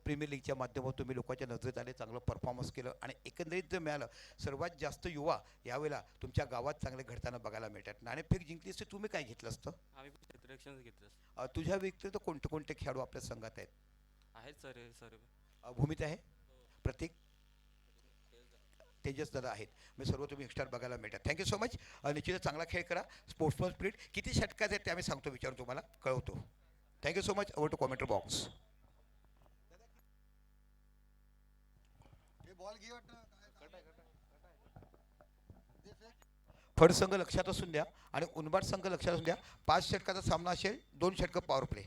प्रीमियर लीगच्या माध्यमातून तुम्ही लोकांच्या नजरेत आले, चांगलं परफॉर्मन्स केलं आणि एकंदरीत जे मिळालं, सर्वात जास्त युवा यावेळेला तुमच्या गावात चांगले घडताना बघायला मिळतात. नाणेफेक जिंकली असते, तुम्ही काय घेतलं असतं? आम्ही पण क्षेत्ररक्षणच घेतलं. तुझ्या व्यतिरिक्त कोणते कोणते खेळाडू आपल्या संघात आहेत? आहेत सर सर्व. भूमित आहे, प्रतीक, तेजस दादा आहेत. मी सर्व तुम्ही एक्स्ट्रा बघायला मिळतात. Thank you so much. निश्चितच चांगला खेळ करा. स्पोर्ट्समन स्पिरिट किती षटकात आहेत ते आम्ही सांगतो, विचारून तुम्हाला कळवतो. Thank you so much. Over to commentator box. हे बॉल घे वाटतं दे फेक. फड संघ लक्षात असून द्या आणि उनबाट संघ लक्षात असून द्या. 5 षटकाचा सामना असेल, 2 षटकं पॉवर प्ले.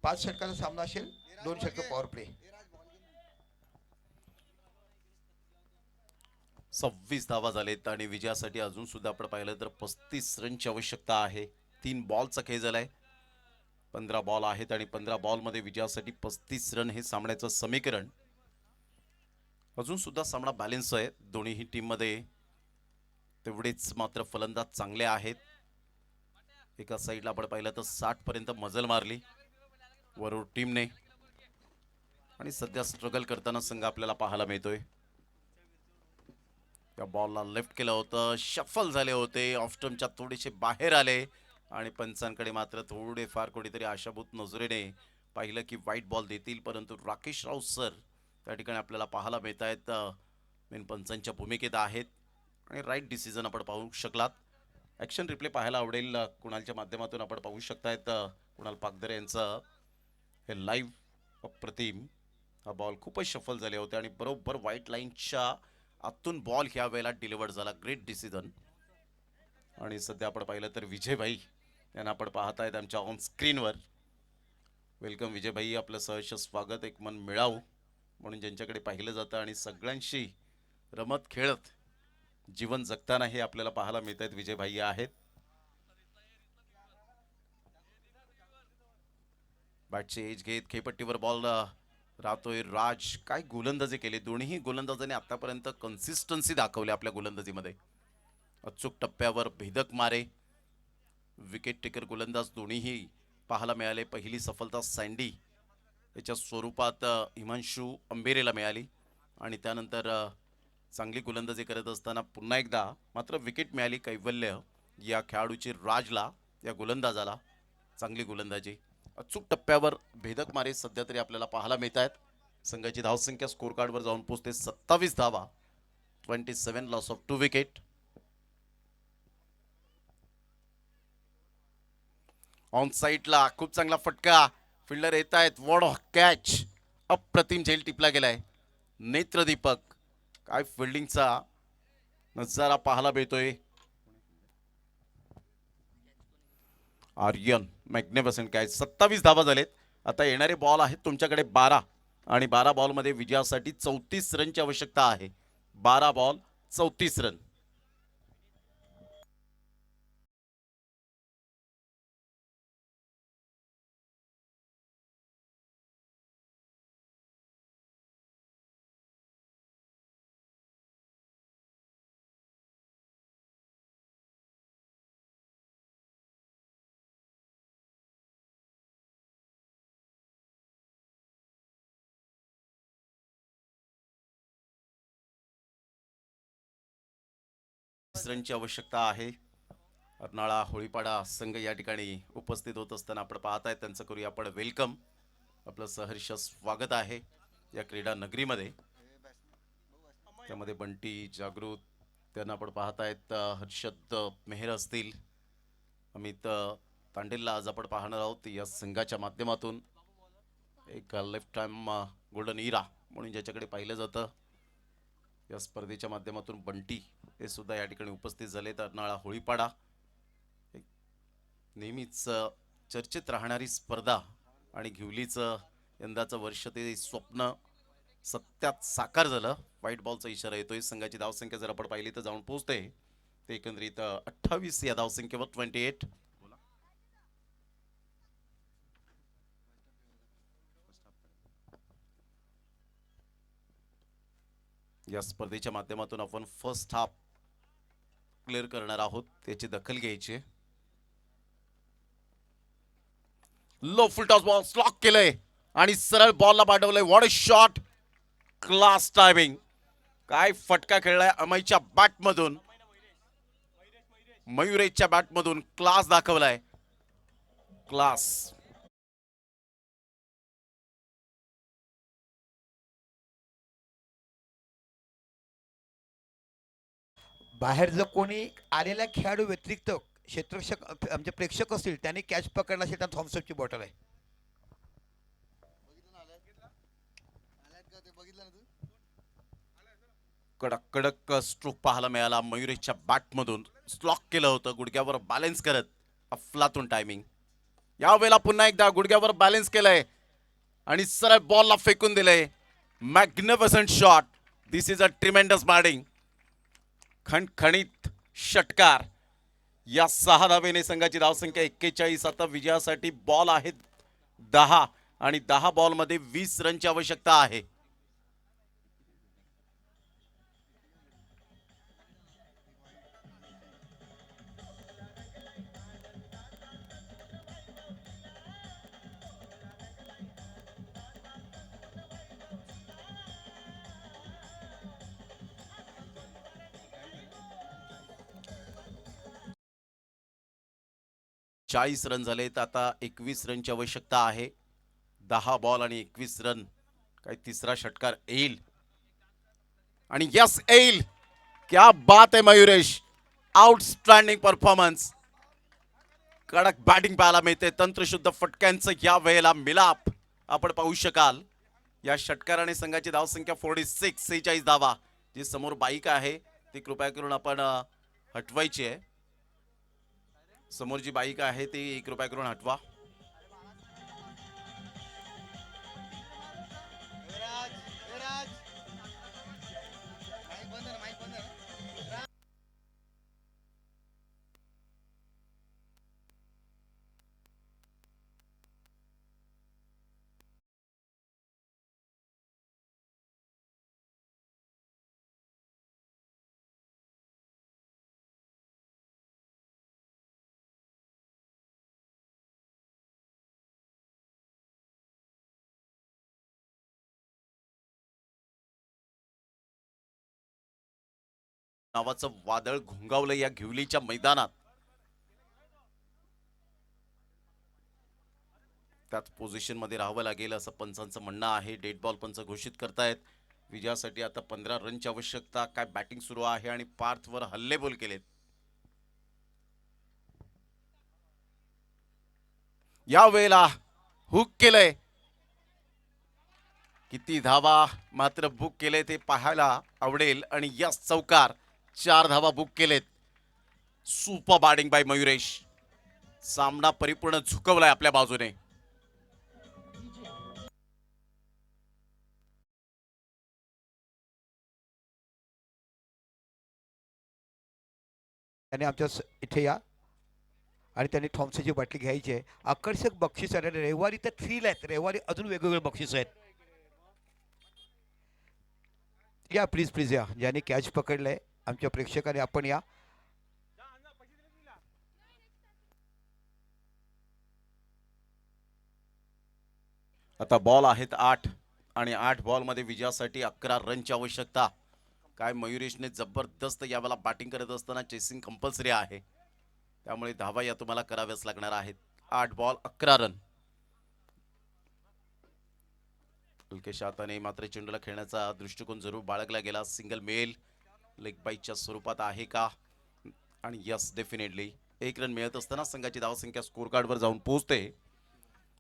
5 षटकाचा सामना असेल, 2 षटकं पॉवर प्ले. हे राज बॉल घे. 26 धावा झालेत आणि विजयासाठी अजून सुद्धा आपण पाहिलं तर 35 रनची आवश्यकता आहे. 3 बॉलचा खेळ झालाय. 15 बॉल आहेत आणि 15 बॉलमध्ये विजयासाठी 35 रन हे सामन्याचं समीकरण. अजून सुद्धा सामना बॅलन्स आहे. दोन्हीही टीममध्ये तेवढेच मात्र फलंदाज चांगले आहेत. एका साईडला आपण पाहिलं तर 60 पर्यंत मजल मारली वरुड टीमने आणि सध्या स्ट्रगल करताना संघ आपल्याला पाहायला मिळतोय. त्या बॉलला लेफ्ट केलं होतं, शफल झाले होते, ऑफस्टम्पच्या थोडेसे बाहेर आले आणि पंचांकडे मात्र थोडेफार कोणीतरी आशाभूत नजरेने पाहिलं की वाईट बॉल देतील, परंतु राकेश राऊत सर त्या ठिकाणी आपल्याला पाहायला मिळत आहेत, मेन पंचांच्या भूमिकेत आहेत आणि राईट डिसिजन आपण पाहू शकलात. ॲक्शन रिप्ले पाहायला आवडेल कुणालच्या माध्यमातून आपण पाहू शकतायत. कुणाल पागदरे यांचं हे लाईव्ह अप्रतिम. हा बॉल खूपच शफल झाले होते आणि बरोबर व्हाईट लाईनच्या आतून बॉल ह्या वेळेला डिलिव्हर्ड झाला. Great decision. आणि सध्या आपण पाहिलं तर विजयभाई यांना आपण पाहत आहेत आमच्या ऑन स्क्रीनवर. वेलकम विजयभाई, आपलं सहर्ष स्वागत. एक मन मिळावं म्हणून ज्यांच्याकडे पाहिलं जातं आणि सगळ्यांशी रमत खेळत जीवन जगताना हे आपल्याला पाहायला मिळत आहेत विजयभाई आहेत. बॅटची एज घेत खेळपट्टीवर बॉल राहतोय. राज, काय गोलंदाजी केली. दोन्ही गोलंदाजांनी आतापर्यंत कन्सिस्टन्सी दाखवली आपल्या गोलंदाजीमध्ये. अचूक टप्प्यावर भेदक मारे. विकेट टेकर गोलंदाज दोन्हीही पाहायला मिळाले. पहिली सफलता सँडी याच्या स्वरूपात हिमांशू अंबेरेला मिळाली आणि त्यानंतर चांगली गोलंदाजी करत असताना पुन्हा एकदा मात्र विकेट मिळाली. कैवल्य या खेळाडूची राजला, या गोलंदाजाला. चांगली गोलंदाजी. अचूक टप्प्यावर भेदक मारे सध्या तरी आपल्याला पाहायला मिळत आहेत. संघाची धावसंख्या स्कोर कार्डवर जाऊन पोहोचते 27 धावा. 27 लॉस ऑफ 2 विकेट. ऑन साईडला खूप चांगला फटका. फिल्डर येत आहेत. What catch. अप्रतिम झेल टिपला गेलाय. नेत्रदीपक, काय फिल्डिंगचा नजारा पाहायला मिळतोय. Aryan magnificent catch. 27 धावा झालेत. आता येणारे बॉल आहेत तुमच्याकडे 12 आणि 12 बॉलमध्ये विजयासाठी 34 रनची आवश्यकता आहे. 12 बॉल 34 रन. रनची आवश्यकता आहे. अर्नाळा होळीपाडा संघ या ठिकाणी उपस्थित होत असताना आपण पाहताय त्यांचं करूया आपण वेलकम. आपलं सहर्ष स्वागत आहे या क्रीडा नगरीमध्ये. त्यामध्ये बंटी, जागृत, त्यांना आपण पाहतायत हर्षद मेहर असतील, अमित तांडेलला आज आपण पाहणार आहोत या संघाच्या माध्यमातून. एक लेफ्ट टाइम गोल्डन इरा म्हणून ज्याच्याकडे पाहिलं जातं या स्पर्धेच्या माध्यमातून बंटी हे सुद्धा या ठिकाणी उपस्थित झाले. तर अर्नाळा होळीपाडा नेहमीच चर्चेत राहणारी स्पर्धा आणि घिवलीचं यंदाचं वर्ष ते स्वप्न सत्यात साकार झालं. व्हाईट बॉलचा इशारा येतोय. संघाची धावसंख्या जर आपण पाहिली तर जाऊन पोहोचते ते एकंदरीत 28 या धावसंख्येवर 28. या स्पर्धेच्या माध्यमातून आपण फर्स्ट हाफ क्लिअर करणार आहोत, त्याची दखल घ्यायची. Low full toss ball slog केलंय आणि सरळ बॉलला पाठवलंय. What a shot, class timing. काय फटका खेळलाय अमयच्या बॅट मधून, मयुरेशच्या बॅट मधून क्लास दाखवलाय. क्लास. बाहेर जर कोणी आलेल्या खेळाडू व्यतिरिक्त क्षेत्ररक्षक आमचे प्रेक्षक असतील त्यांनी कॅच पकडला असेल तर थॉम्सअपची बॉटल आहे. बघितलं ना आल्यात का ते बघितलं ना तू? कडक कडक स्ट्रोक पाहायला मिळाला. मयुरेशच्या बॅट मधून स्लॉक केलं होतं गुडघ्यावर बॅलन्स करत. अफलातून टायमिंग. यावेळेला पुन्हा एकदा गुडघ्यावर बॅलन्स केलंय आणि सरळ बॉलला फेकून दिलंय. Magnificent shot. This is a tremendous batting. खणखणीत षटकार. या 6 धावेने संघाची धावसंख्या 41. आता विजयासाठी बॉल आहेत 10 आणि 10 बॉलमध्ये 20 रनची आवश्यकता आहे. चाळीस रन झालेत. आता 21 रनची आवश्यकता आहे. 10 बॉल आणि 21 रन. काही तिसरा षटकार येईल आणि यस येईल. क्या बात आहे मयुरेश. Outstanding performance. कडक बॅटिंग पाहायला मिळते. तंत्रशुद्ध फटक्यांचं या वेळेला मिलाप आपण पाहू शकाल. या षटकाराने संघाची धावसंख्या 46 धावा. जी समोर बाईक आहे ती कृपया करून आपण हटवायची आहे. समोर जी बाईक आहे ती कृपया करून हटवा. युवराज, युवराज. माईक बंद आहे ना, माईक बंद आहे ना. नावाचं वादळ घोंगावलं या घिवलीच्या मैदानात. त्याच पोझिशन मध्ये राहावं लागेल असं पंचांचं म्हणणं आहे. डेड बॉल पंच घोषित करतायत. विजयासाठी आता 15 रनची आवश्यकता. काय बॅटिंग सुरू आहे आणि पार्थवर हल्लेबोल केलेत. या वेळेला हुक केलंय. किती धावा मात्र बुक केले ते पाहायला आवडेल. आणि यस चौकार. 4 धावा बुक केलेत. Super batting by Mayuresh. सामना परिपूर्ण झुकवलाय आपल्या बाजूने. त्यांनी आमच्या इथे या आणि त्यांनी थॉम्सची बाटली घ्यायची आहे. आकर्षक बक्षीस आहे. रविवारी तर थ्रील आहेत. रविवारी अजून वेगवेगळे बक्षीस आहेत. या प्लीज प्लीज या. ज्यांनी कॅच पकडलंय आमच्या प्रेक्षकांनी आपण या. आता बॉल आहेत 8 आणि 8 बॉलमध्ये विजयासाठी 11 रनची आवश्यकता. काय मयुरेशने जबरदस्त यावेळेला बॅटिंग करत असताना चेसिंग कंपल्सरी आहे. त्यामुळे धावा या तुम्हाला कराव्याच लागणार आहेत. 8 बॉल 11 रन. हलकेशा हाताने मात्र चेंडूला खेळण्याचा दृष्टिकोन जरूर बाळगला गेला. सिंगल मेल लेग बाईटच्या स्वरूपात आहे का? आणि यस, डेफिनेटली 1 रन मिळत असताना संघाची धावसंख्या स्कोर कार्डवर जाऊन पोहोचते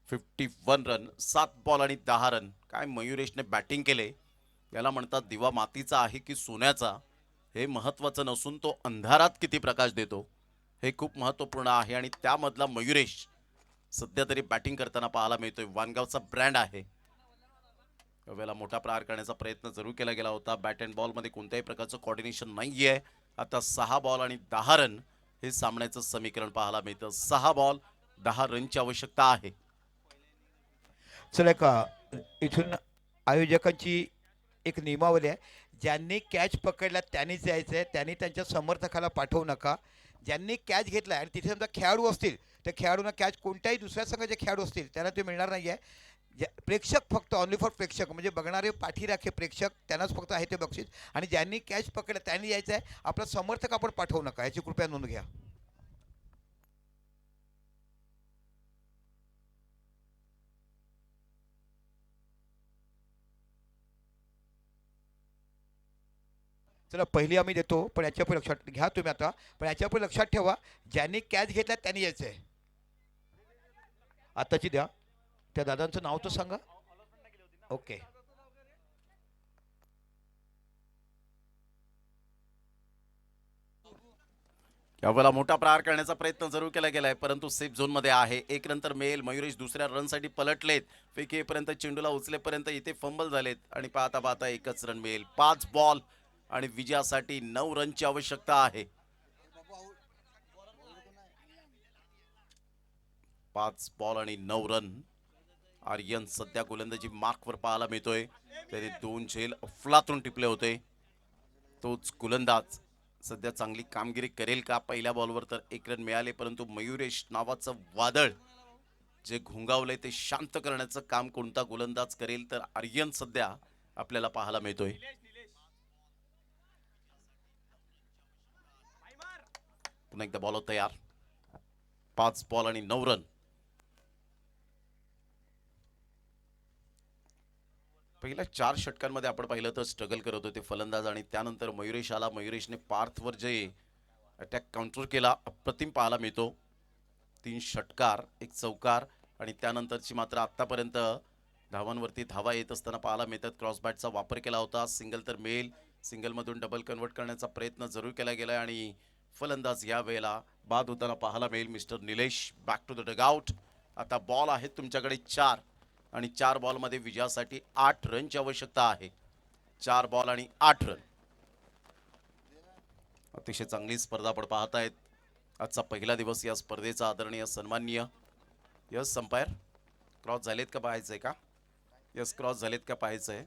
51 रन. 7 बॉल आणि 10 रन. काय मयुरेशने बॅटिंग केले. याला म्हणतात दिवा मातीचा आहे की सोन्याचा. हे महत्त्वाचं नसून तो अंधारात किती प्रकाश देतो हे खूप महत्त्वपूर्ण आहे. आणि त्यामधला मयुरेश सध्या तरी बॅटिंग करताना पाहायला मिळतोय. वानगावचा ब्रँड आहे. यावेळेला मोठा प्रहार करण्याचा प्रयत्न जरूर केला गेला होता. बॅट अँड बॉलमध्ये कोणत्याही प्रकारचं कॉर्डिनेशन नाही आहे. आता 6 बॉल आणि 10 रन हे सामन्याचं समीकरण पाहायला मिळतं. 6 बॉल 10 रनची आवश्यकता आहे. चला का इथून आयोजकांची एक नियमावली आहे. ज्यांनी कॅच पकडला त्यांनीच जायचं आहे. त्यांनी त्यांच्या समर्थकाला पाठवू नका. ज्यांनी कॅच घेतला आणि तिथे समजा खेळाडू असतील तर खेळाडूंना कॅच कोणत्याही दुसऱ्या संघाचे खेळाडू असतील त्यांना ते मिळणार नाही आहे. प्रेक्षक फक्त ऑनली फॉर प्रेक्षक म्हणजे बघणारे पाठीराखे प्रेक्षक त्यांनाच फक्त आहे ते बक्षीस. आणि ज्यांनी कॅच पकडला त्यांनी यायचं आहे. आपला समर्थक आपण पाठवू नका याची कृपया नोंद घ्या. चला पहिली आम्ही देतो पण याच्यापुढे लक्षात घ्या तुम्ही आता. पण याच्यापुढे लक्षात ठेवा ज्यांनी कॅच घेतला त्यांनी यायचं आहे. आताची द्या. त्या दादांचं नाव तर सांगा. ओके. यावेळेला मोठा प्रहार करण्याचा प्रयत्न जरूर केला गेलाय परंतु सेफ झोन मध्ये आहे. 1 नंतर मेल मयुरेश दुसऱ्या रनसाठी पलटलेत. फेकीपर्यंत चेंडूला उचलेपर्यंत इथे फंबल झालेत आणि पाहता पाहता एकच रन मिळेल. 5 बॉल आणि विजयासाठी 9 रनची आवश्यकता आहे. 5 बॉल आणि 9 रन. आर्यन सध्या गोलंदाजी मार्कवर पाहायला मिळतोय. त्याने 2 झेल अफलातून टिपले होते. तोच गोलंदाज सध्या चांगली कामगिरी करेल का? पहिल्या बॉलवर तर 1 रन मिळाले परंतु मयुरेश नावाचं वादळ जे घोंगावलंय ते शांत करण्याचं काम कोणता गोलंदाज करेल तर आर्यन सध्या आपल्याला पाहायला मिळतोय. पुन्हा एकदा बॉल तयार. 5 बॉल आणि 9 रन. पहिल्या 4 षटकांमध्ये आपण पाहिलं तर स्ट्रगल करत होते फलंदाज आणि त्यानंतर मयुरेश आला. मयुरेशने पार्थवर जे अटॅक काउंटर केला अप्रतिम पाहायला मिळतो. 3 षटकार 1 चौकार आणि त्यानंतरची मात्र आतापर्यंत धावांवरती धावा येत असताना पाहायला मिळतात. क्रॉस बॅटचा वापर केला होता. सिंगल तर मेल. सिंगलमधून डबल कन्वर्ट करण्याचा प्रयत्न जरूर केला गेला आणि फलंदाज या वेळेला बाद होताना पाहायला मिळेल mister Nilesh. Back to the dugout. आता बॉल आहेत तुमच्याकडे 4 आणि 4 बॉलमध्ये विजयासाठी 8 रनची आवश्यकता आहे. 4 बॉल आणि 8 रन. अतिशय चांगली स्पर्धा आपण पाहतायत. आजचा पहिला दिवस या स्पर्धेचा. आदरणीय सन्माननीय यस अंपायर क्रॉस झालेत का पाहायचंय का? यस क्रॉस झालेत का पाहायचंय.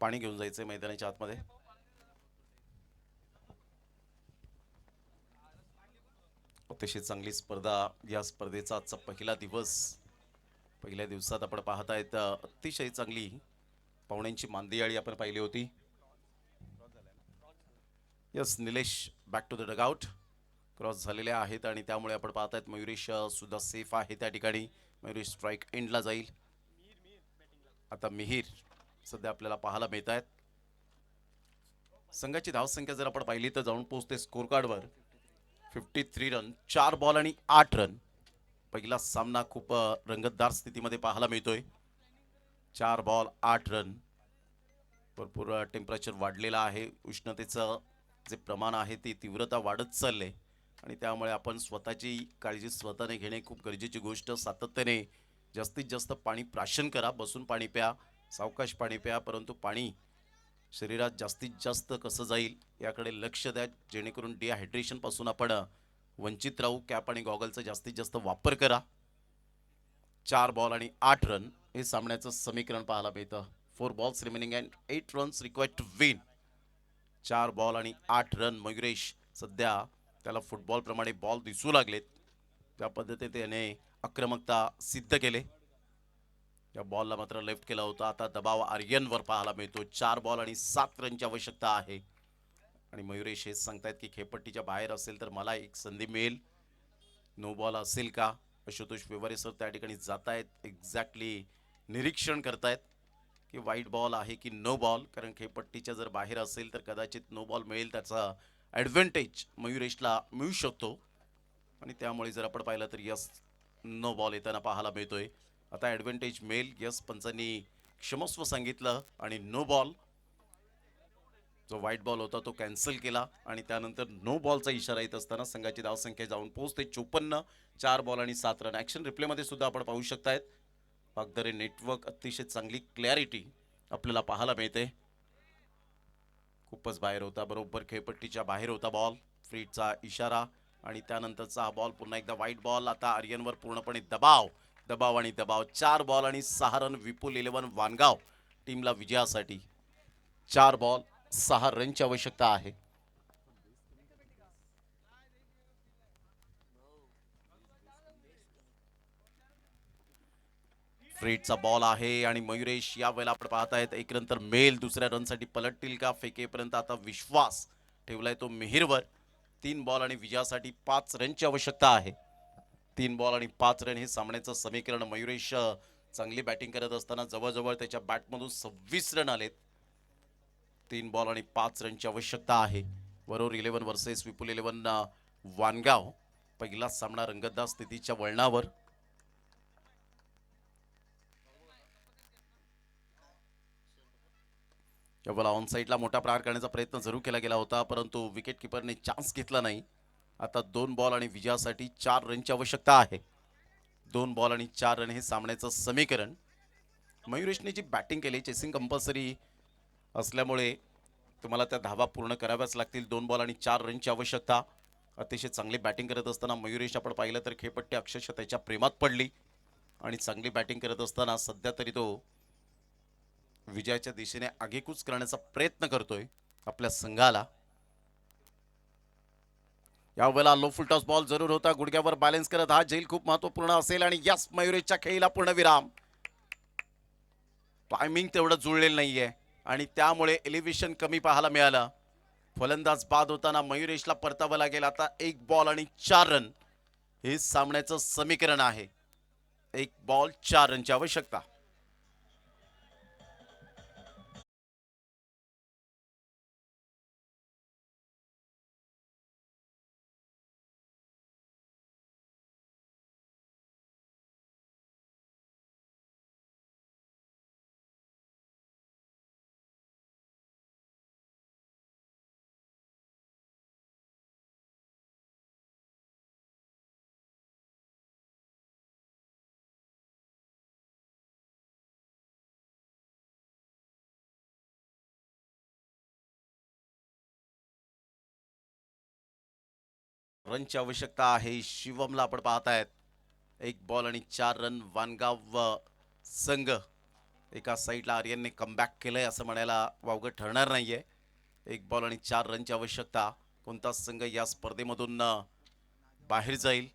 पाणी घेऊन जायचंय मैदानाच्या आतमध्ये. अतिशय चांगली स्पर्धा. या स्पर्धेचा आजचा पहिला दिवस. पहिल्या दिवसात आपण पाहतायत अतिशय चांगली पाहुण्यांची मांदियाळी आपण पाहिली होती. Yes Nilesh back to the dugout. Cross झालेले आहेत आणि त्यामुळे आपण पाहतायत मयुरेश सुद्धा सेफ आहे त्या ठिकाणी. मयुरेश स्ट्राईक एंडला जाईल. आता मिहीर सध्या आपल्याला पाहायला मिळत आहेत. संघाची धावसंख्या जर आपण पाहिली तर जाऊन पोहोचते स्कोर कार्डवर 53 रन. 4 बॉल आणि 8 रन. पहिला सामना खूप रंगतदार स्थितीमध्ये पाहायला मिळतोय. 4 बॉल 8 रन. भरपूर टेम्परेचर वाढलेलं आहे. उष्णतेचं जे प्रमाण आहे ती तीव्रता वाढत चालले आणि त्यामुळे आपण स्वतःची काळजी स्वतःने घेणे खूप गरजेची गोष्ट. सातत्याने जास्तीत जास्त पाणी प्राशन करा. बसून पाणी प्या. सावकाश पाणी प्या. परंतु पाणी शरीरात जास्तीत जास्त कसं जाईल याकडे लक्ष द्या जेणेकरून डिहायड्रेशन पासून आपण वंचित राहू. कॅप आणि गॉगलचा जास्तीत जास्त वापर करा. 4 बॉल आणि 8 रन हे सामन्याचं समीकरण पाहायला मिळतं. 4 balls remaining and 8 runs required to win. 4 ball आणि 8 रन. मयुरेश सध्या त्याला फुटबॉल प्रमाणे बॉल दिसू लागलेत. त्या पद्धतीने त्याने आक्रमकता सिद्ध केले. या बॉलला मात्र लेफ्ट केला होता. आता दबाव आर्यनवर पाहायला मिळतो. 4 बॉल आणि 7 रनची आवश्यकता आहे. आणि मयुरेश हेच सांगतायत की खेळपट्टीच्या बाहेर असेल तर मला एक संधी मिळेल. नो बॉल असेल का? आशुतोष व्यवहारे सर त्या ठिकाणी जात आहेत. एक्झॅक्टली निरीक्षण करतायत की वाईट बॉल आहे की नो बॉल. कारण खेळपट्टीच्या जर बाहेर असेल तर कदाचित नो बॉल मिळेल. त्याचा ॲडव्हान्टेज मयुरेशला मिळू शकतो. आणि त्यामुळे जर आपण पाहिलं तर यस नो बॉल येताना पाहायला मिळतोय. आता ॲडव्हान्टेज मिळेल. यस पंचांनी क्षमस्व सांगितलं आणि नो बॉल, जो व्हाईट बॉल होता तो कॅन्सल केला आणि त्यानंतर नो बॉलचा इशारा येत असताना संघाची धावसंख्या जाऊन पोहोचते 54. 4 बॉल आणि 7 रन. ॲक्शन रिप्लेमध्ये सुद्धा आपण पाहू शकतायत. वागदरे नेटवर्क अतिशय चांगली क्लॅरिटी आपल्याला पाहायला मिळते. खूपच बाहेर होता, बरोबर खेळपट्टीच्या बाहेर होता बॉल. फ्रीडचा इशारा आणि त्यानंतरचा हा बॉल पुन्हा एकदा व्हाईट बॉल. आता आर्यनवर पूर्णपणे दबाव दबाव आणि दबाव. 4 बॉल आणि 6 रन. विपुल 11 वानगाव टीमला विजयासाठी 4 बॉल 6 रनची आवश्यकता आहे. फ्रीडचा बॉल आहे आणि मयुरेश या वेळेला आपण पाहतायत एक रन तर मेल. दुसऱ्या रनसाठी पलटतील का? फेकेपर्यंत आता विश्वास ठेवलाय तो मिहिरवर. 3 बॉल आणि विजयासाठी 5 रनची आवश्यकता आहे. 3 बॉल आणि 5 रन हे सामन्याचं समीकरण. मयुरेश चांगली बॅटिंग करत असताना जवळजवळ त्याच्या बॅटमधून 26 रन आलेत. 3 बॉल आणि 5 रनची आवश्यकता आहे. वरोर 11 वर्सेस विपुल 11 वानगाव. पहिला सामना रंगतदार स्थितीच्या वळणावर. यावेळेला ऑन साईडला मोठा प्रहार करण्याचा प्रयत्न जरूर केला गेला होता परंतु विकेट किपरने चान्स घेतला नाही. आता 2 बॉल आणि विजयासाठी 4 रनची आवश्यकता आहे. 2 बॉल आणि 4 रन हे सामन्याचं समीकरण. मयुरेशने जी बॅटिंग केली चेसिंग कंपल्सरी असल्यामुळे तुम्हाला त्या धावा पूर्ण कराव्याच लागतील. 2 बॉल आणि 4 रनची आवश्यकता. अतिशय चांगली बॅटिंग करत असताना मयुरेश आपण पाहिलं तर खेळपट्टी अक्षरशः त्याच्या प्रेमात पडली आणि चांगली बॅटिंग करत असताना सध्या तरी तो विजयाच्या दिशेने आगेकूच करण्याचा प्रयत्न करतोय आपल्या संघाला. यावेळेला लो फुल टॉस बॉल जरूर होता. गुडघ्यावर बॅलन्स करत हा झेल खूप महत्वपूर्ण असेल आणि याच मयुरेशच्या खेळीला पूर्णविराम. टायमिंग तेवढं जुळलेलं नाहीये आणि त्यामुळे एलिव्हेशन कमी पाहायला मिळालं. फलंदाज बाद होताना मयुरेशला परतावं लागेल. आता 1 बॉल आणि 4 रन हे सामन्याचं समीकरण आहे. 1 बॉल 4 रनची आवश्यकता. रनची आवश्यकता आहे. शिवमला आपण पाहतायत 1 बॉल आणि 4 रन. वानगाव संघ एका साईडला आर्यनने कमबॅक केलंय असं म्हणायला वावगं ठरणार नाहीये. 1 बॉल आणि 4 रनची आवश्यकता. कोणता संघ या स्पर्धेमधून बाहेर जाईल,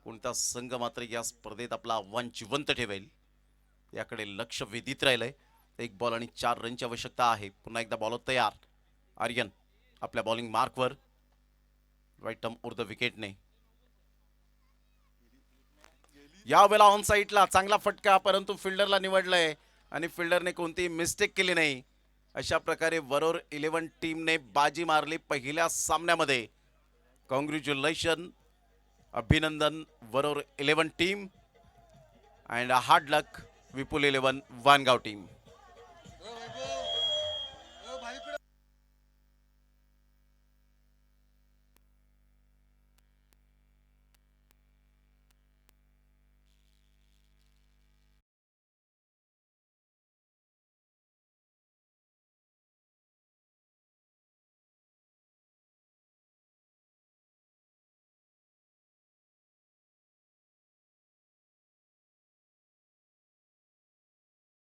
कोणता संघ मात्र या स्पर्धेत आपला आव्हान जिवंत ठेवेल याकडे लक्ष वेधित राहिलंय. 1 बॉल आणि 4 रनची आवश्यकता आहे. पुन्हा एकदा बॉलर तयार. आर्यन आपल्या बॉलिंग मार्कवर. राईट टर्म ओर द विकेटने. यावेळेला ऑन साईडला चांगला फटका परंतु फिल्डरला निवडलंय आणि फिल्डरने कोणतीही मिस्टेक केली नाही. अशा प्रकारे वरोर 11 टीमने बाजी मारली पहिल्या सामन्यामध्ये. कॉंग्रॅच्युलेशन, अभिनंदन Waror 11 team and hard luck Vipul 11 Wangaon team.